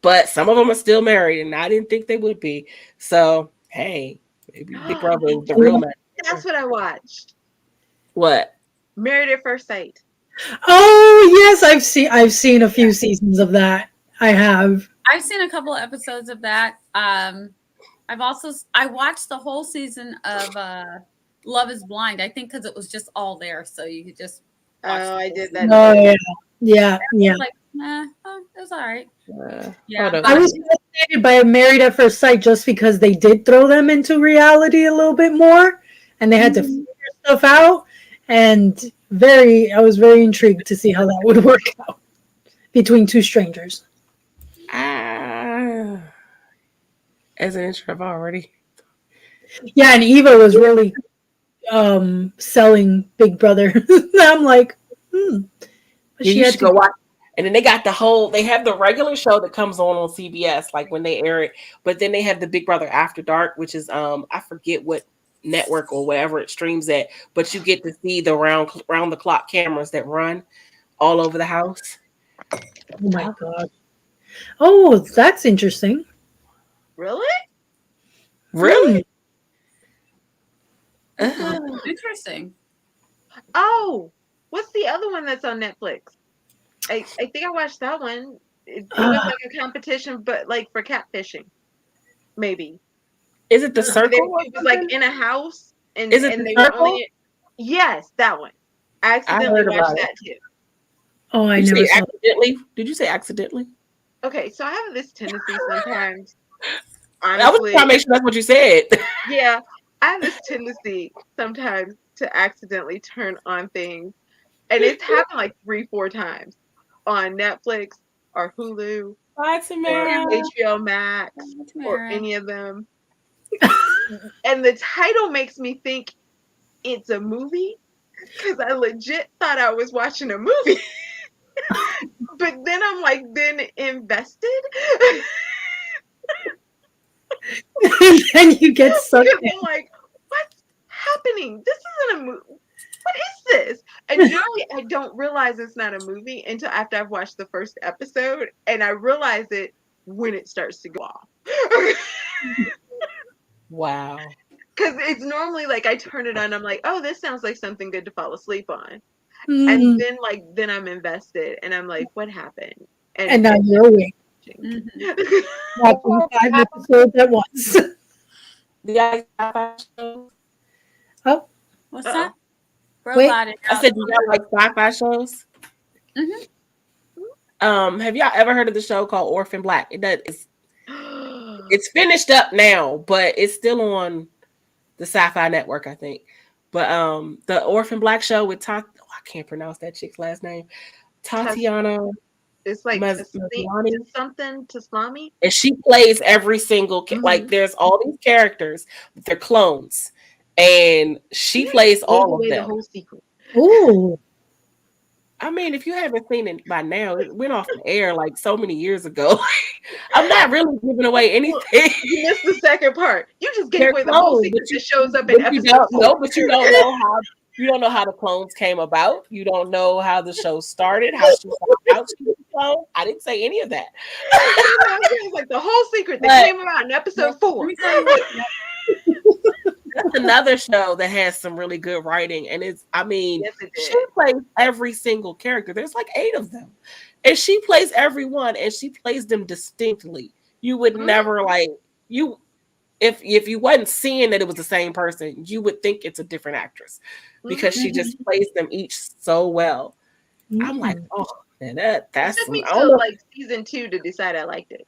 But some of them are still married, and I didn't think they would be. So, hey, maybe Big Brother is the real man. That's what I watched. What? Married at First Sight. Oh yes, I've seen a few seasons of that. I have. I've seen a couple of episodes of that. I watched the whole season of Love Is Blind. I think because it was just all there, so you could just watch. Oh, I did that. Oh yeah. Like, it was all right. Yeah, I was fascinated by Married at First Sight just because they did throw them into reality a little bit more, and they had to figure stuff out. And I was very intrigued to see how that would work out between two strangers. As an intro already. Yeah, and Eva was really selling Big Brother. I'm like, You should go watch. And then they got they have the regular show that comes on CBS, like when they air it. But then they have the Big Brother After Dark, which is, I forget what network or wherever it streams at. But you get to see the round the clock cameras that run all over the house. Oh my God. Oh, that's interesting. Really? Really? Interesting. Oh, what's the other one that's on Netflix? I think I watched that one. It was like a competition, but like for catfishing, maybe. Is it The Circle? It was like in a house, and is it and The they Circle? were only. Yes, that one. I accidentally watched that too. Oh, I never saw accidentally. Did you say accidentally? Okay, so I have this tendency sometimes. Honestly, I was trying to make sure that's what you said. Yeah, I have this tendency sometimes to accidentally turn on things, and it's happened like 3-4 times on Netflix or Hulu or HBO Max or any of them. And the title makes me think it's a movie, because I legit thought I was watching a movie. But then I'm like, invested. And you get sucked in. I'm like, what's happening? This isn't a movie. What is this? And generally, I don't realize it's not a movie until after I've watched the first episode, and I realize it when it starts to go off. Wow. Because it's normally like I turn it on, I'm like, oh, this sounds like something good to fall asleep on. And then I'm invested, and I'm like, what happened? And now you're awake. Watching 5 episodes at once. Oh, what's that? Wait, I said, do y'all like sci-fi shows? Have y'all ever heard of the show called Orphan Black? It's finished up now, but it's still on the Sci-Fi Network, I think. But the Orphan Black show with I can't pronounce that chick's last name. Tatiana. It's like something Taslami. And she plays every single like there's all these characters, but they're clones. And she plays all of them. The whole secret. Ooh. I mean, if you haven't seen it by now, it went off the air like so many years ago. I'm not really giving away anything. You missed the second part. You just gave away the whole secret that shows up in episode 4. But you don't know how. You don't know how the clones came about. You don't know how the show started, how she found out she was a clone. I didn't say any of that. It's like the whole secret that came around in episode 4. Let me tell you what. That's another show that has some really good writing, and it's. I mean, Yes, it she did. plays every single character. There's like 8 of them, and she plays every one, and she plays them distinctly. You would never like you. If you wasn't seeing that it was the same person, you would think it's a different actress because she just plays them each so well. I'm like, oh, man, that's It took me I don't know. till like season 2 to decide I liked it.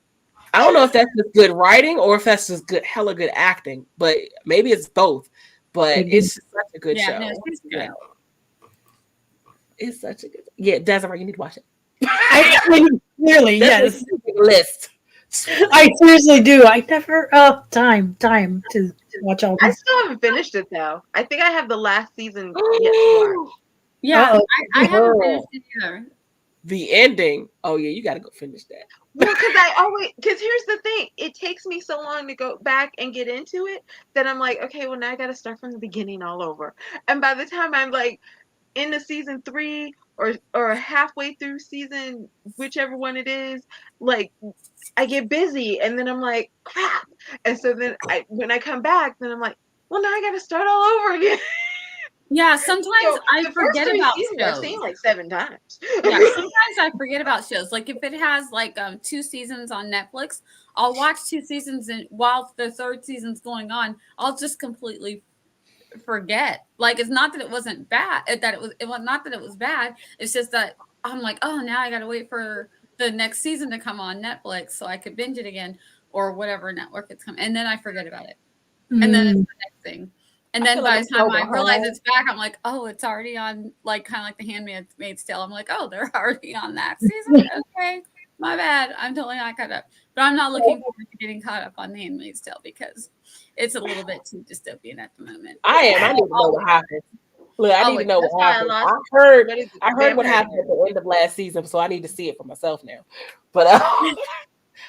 I don't know if that's just good writing or if that's just hella good acting, but maybe it's both. But it's just such a good show. No, it's good. Yeah. It's such a good. Yeah, Desiree, you need to watch it. Clearly, yes. List. I seriously do. I never time to watch all I these. still haven't finished it though. I think I have the last season yet to watch. Yeah, I haven't finished it either. The ending. Oh yeah, you got to go finish that. Well, because here's the thing, it takes me so long to go back and get into it that I'm like, okay, well now I got to start from the beginning all over. And by the time I'm like into season 3 or halfway through season, whichever one it is, like I get busy and then I'm like, crap. And so then when I come back, then I'm like, well now I got to start all over again. Yeah, sometimes I forget about shows. I've seen like 7 times. Yeah, sometimes I forget about shows. Like if it has like 2 seasons on Netflix, I'll watch 2 seasons, and while the 3rd season's going on, I'll just completely forget. Like it's not that it wasn't bad, it was not that it was bad. It's just that I'm like, oh, now I got to wait for the next season to come on Netflix so I could binge it again or whatever network it's come, and then I forget about it, and then it's the next thing. And then by the time I realize it's back, I'm like, oh, it's already on, like kind of like The Handmaid's Tale. I'm like, oh, they're already on that season. Okay, my bad. I'm totally not caught up. But I'm not looking forward to getting caught up on The Handmaid's Tale because it's a little bit too dystopian at the moment. I am. I need to know what happened. Look, I need to know what happened. I heard what happened at the end of last season, so I need to see it for myself now. But I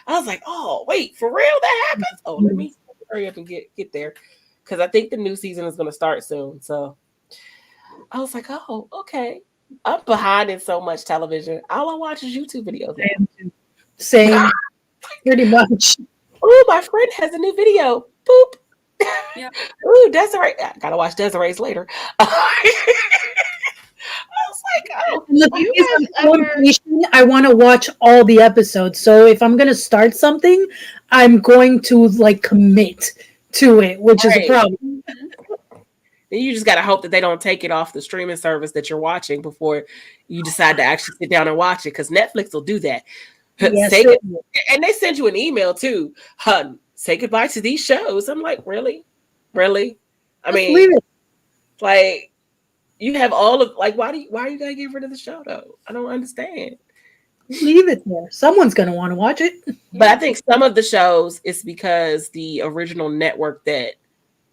was like, oh, wait, for real? That happens? Oh, let me hurry up and get there. Because I think the new season is going to start soon. So I was like, oh, okay. I'm behind in so much television. All I watch is YouTube videos now. Same. Pretty much. Oh, my friend has a new video. Boop. Yeah. Ooh, Desiree. I got to watch Desiree's later. I was like, oh. I want to watch all the episodes. So if I'm going to start something, I'm going to like commit to it, which is a problem. Then you just got to hope that they don't take it off the streaming service that you're watching before you decide to actually sit down and watch it, because Netflix will do that. Yes, and they send you an email too. Say goodbye to these shows. I'm like, really? I mean, like you have all of like, why are you gonna get rid of the show though? I don't understand. Leave it there. Someone's gonna want to watch it. But I think some of the shows it's because the original network that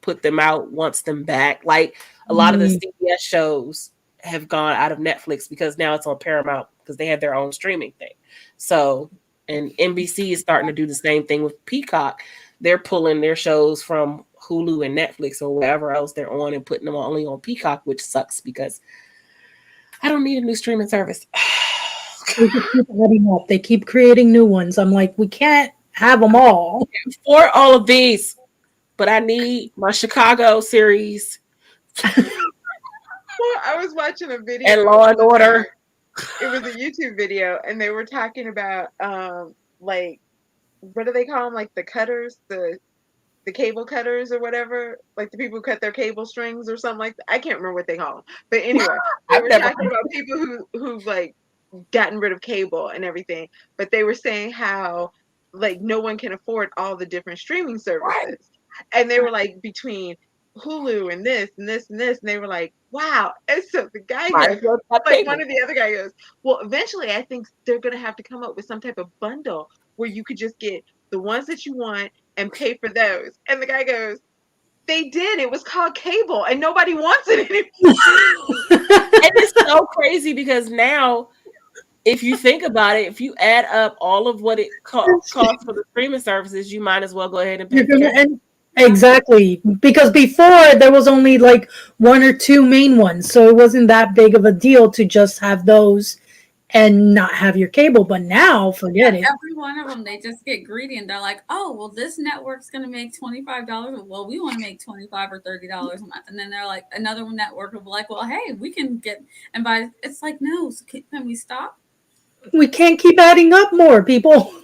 put them out wants them back. Like a lot of the CBS shows have gone out of Netflix because now it's on Paramount because they have their own streaming thing. So, and NBC is starting to do the same thing with Peacock. They're pulling their shows from Hulu and Netflix or wherever else they're on and putting them only on Peacock, which sucks because I don't need a new streaming service. They just keep adding up. They keep creating new ones. I'm like, we can't have them all. For all of these, but I need my Chicago series. Well, I was watching a video and Law and Order. It was a YouTube video, and they were talking about like, what do they call them? Like the cutters, the cable cutters or whatever, like the people who cut their cable strings or something like that. I can't remember what they call them, but anyway, they were talking about people who've like gotten rid of cable and everything, but they were saying how like no one can afford all the different streaming services, and they were like between Hulu and this and this and this, and they were like, wow. And so the guy goes, like one of the other guy goes, well, eventually I think they're gonna have to come up with some type of bundle where you could just get the ones that you want and pay for those. And the guy goes, they did. It was called cable, and nobody wants it anymore. And it's so crazy because now, if you think about it, if you add up all of what it costs for the streaming services, you might as well go ahead and pay. Exactly. Because before there was only like one or two main ones. So it wasn't that big of a deal to just have those and not have your cable. But now, forget it. Every one of them, they just get greedy and they're like, "Oh, well, this network's going to make $25. Well, we want to make $25 or $30 a month." And then they're like, another network will be like, "Well, hey, we can get and buy." It's like, no, so can we stop? We can't keep adding up more, people.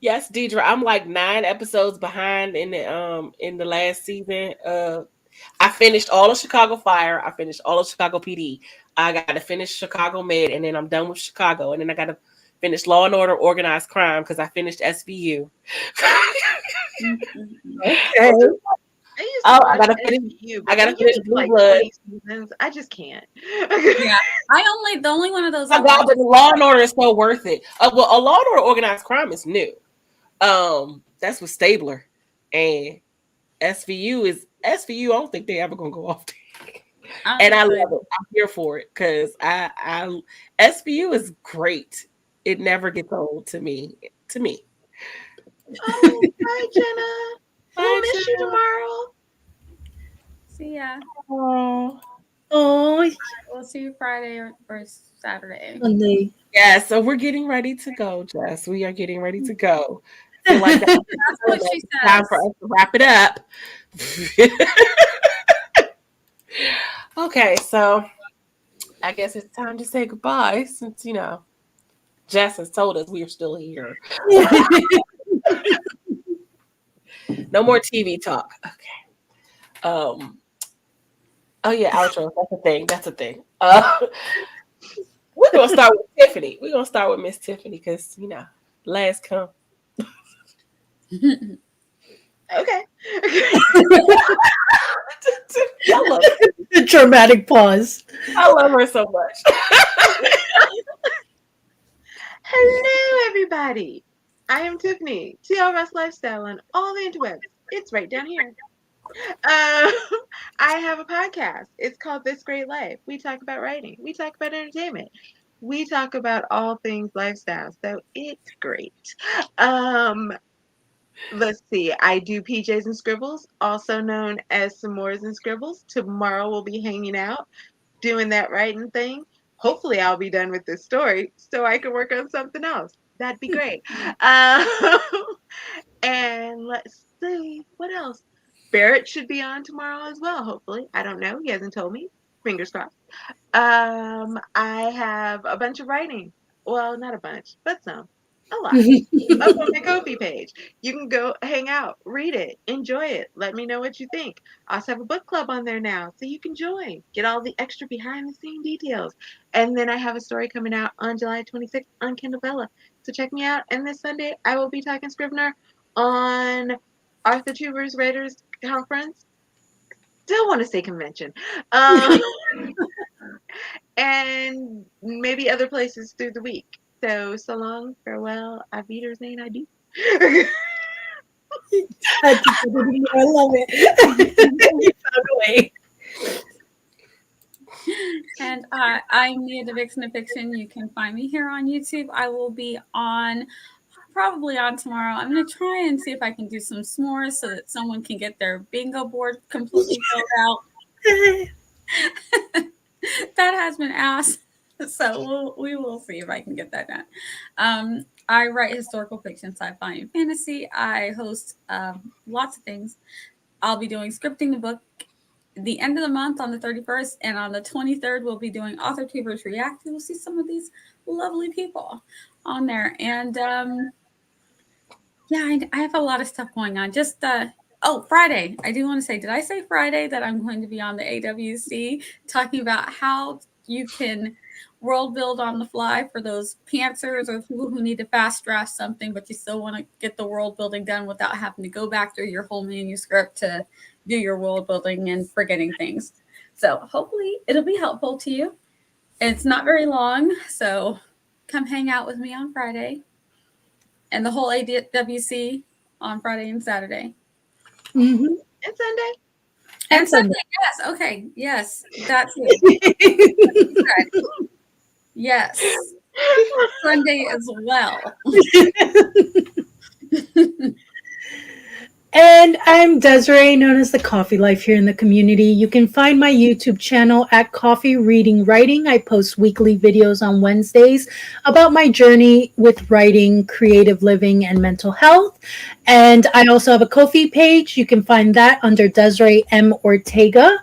Yes, Deidre, I'm like 9 episodes behind in the last season. I finished all of Chicago Fire. I finished all of Chicago PD. I got to finish Chicago Med, and then I'm done with Chicago. And then I got to finish Law and Order Organized Crime because I finished SVU. Okay. I used to watch SVU, but I gotta when you finish get Blue like Blood. 20 seasons, I just can't. Yeah, the only one of those. Oh God, but Law and Order is so worth it. Well, a Law and Order Organized Crime is new. That's with Stabler, and SVU is SVU. I don't think they ever gonna go off. And I love it. I'm here for it because I SVU is great. It never gets old to me. Oh, bye, Jenna. We'll miss you tomorrow. See ya. Oh, We'll see you Friday or Saturday. Sunday. Yeah, so we're getting ready to go, Jess. We are getting ready to go. I feel like that's what she says. Time for us to wrap it up. Okay, so I guess it's time to say goodbye since, Jess has told us we are still here. No more TV talk. Okay. Oh yeah, outro. That's a thing. We're gonna start with Tiffany. We're gonna start with Miss Tiffany because last come. Okay. I love her. The dramatic pause. I love her so much. Hello, everybody. I am Tiffany, TLRS Lifestyle on all the interwebs. It's right down here. I have a podcast. It's called This Great Life. We talk about writing. We talk about entertainment. We talk about all things lifestyle. So it's great. Let's see. I do PJs and Scribbles, also known as S'mores and Scribbles. Tomorrow we'll be hanging out, doing that writing thing. Hopefully I'll be done with this story so I can work on something else. That'd be great. And let's see. What else? Barrett should be on tomorrow as well, hopefully. I don't know. He hasn't told me. Fingers crossed. I have a bunch of writing. Well, not a bunch, but some. A lot. Up on my KoFi page. You can go hang out, read it, enjoy it. Let me know what you think. I also have a book club on there now, so you can join. Get all the extra behind the scene details. And then I have a story coming out on July 26th on Kindle Bella. So check me out. And this Sunday, I will be talking Scrivener on Arthur Tuber's Writers Conference. Still want to say convention. And maybe other places through the week. So long, farewell, auf Wiedersehen, adieu. I love it. You found a way. And I'm Nia the Vixen of Fiction. You can find me here on YouTube. I will be probably on tomorrow. I'm going to try and see if I can do some s'mores so that someone can get their bingo board completely filled out. That has been asked. So we will see if I can get that done. I write historical fiction, sci-fi, and fantasy. I host lots of things. I'll be doing scripting the book the end of the month on the 31st, and on the 23rd we'll be doing Author Tubers React. We'll see some of these lovely people on there. And yeah, I have a lot of stuff going on. Just Friday. I do want to say, did I say Friday that I'm going to be on the AWC talking about how you can world build on the fly for those pantsers or people who need to fast draft something, but you still want to get the world building done without having to go back through your whole manuscript to do your world building and forgetting things. So hopefully it'll be helpful to you. It's not very long, so come hang out with me on Friday and the whole AWC on Friday and Saturday. Mm-hmm. And Sunday. And Sunday, yes. Okay, yes, that's it. Yes, Sunday as well. And I'm Desiree, known as the Coffee Life here in the community. You can find my YouTube channel at Coffee Reading Writing. I post weekly videos on Wednesdays about my journey with writing, creative living, and mental health. And I also have a Ko-fi page. You can find that under Desiree M. Ortega.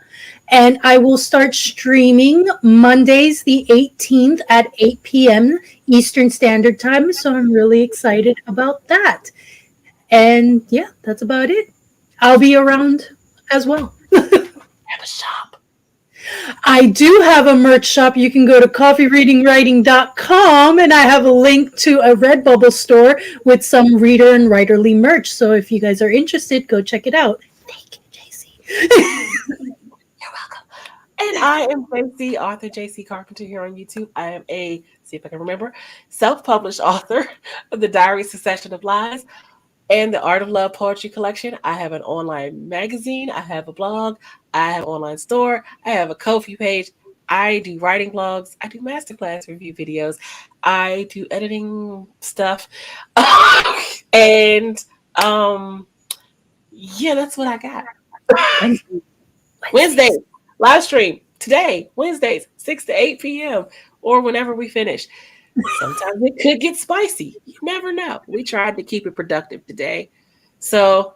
And I will start streaming Mondays the 18th at 8 p.m. Eastern Standard Time. So I'm really excited about that. And yeah, that's about it. I'll be around as well. Have a shop. I do have a merch shop. You can go to coffeereadingwriting.com and I have a link to a Redbubble store with some reader and writerly merch. So if you guys are interested, go check it out. Thank you, JC. You're welcome. And I am JC, author JC Carpenter here on YouTube. I am see if I can remember, self-published author of the Diary Succession of Lies and the Art of Love Poetry Collection. I have an online magazine. I have a blog. I have an online store. I have a Ko-fi page. I do writing blogs. I do masterclass review videos. I do editing stuff. And yeah, that's what I got. Wednesday, live stream today, Wednesdays, 6 to 8 p.m. or whenever we finish. Sometimes it could get spicy. You never know. We tried to keep it productive today. So,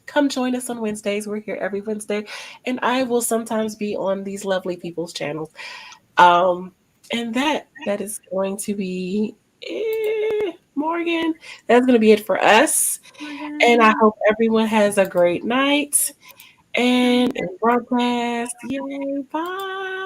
come join us on Wednesdays. We're here every Wednesday. And I will sometimes be on these lovely people's channels. And that is going to be Morgan. That's going to be it for us. And I hope everyone has a great night and broadcast. Yay, bye.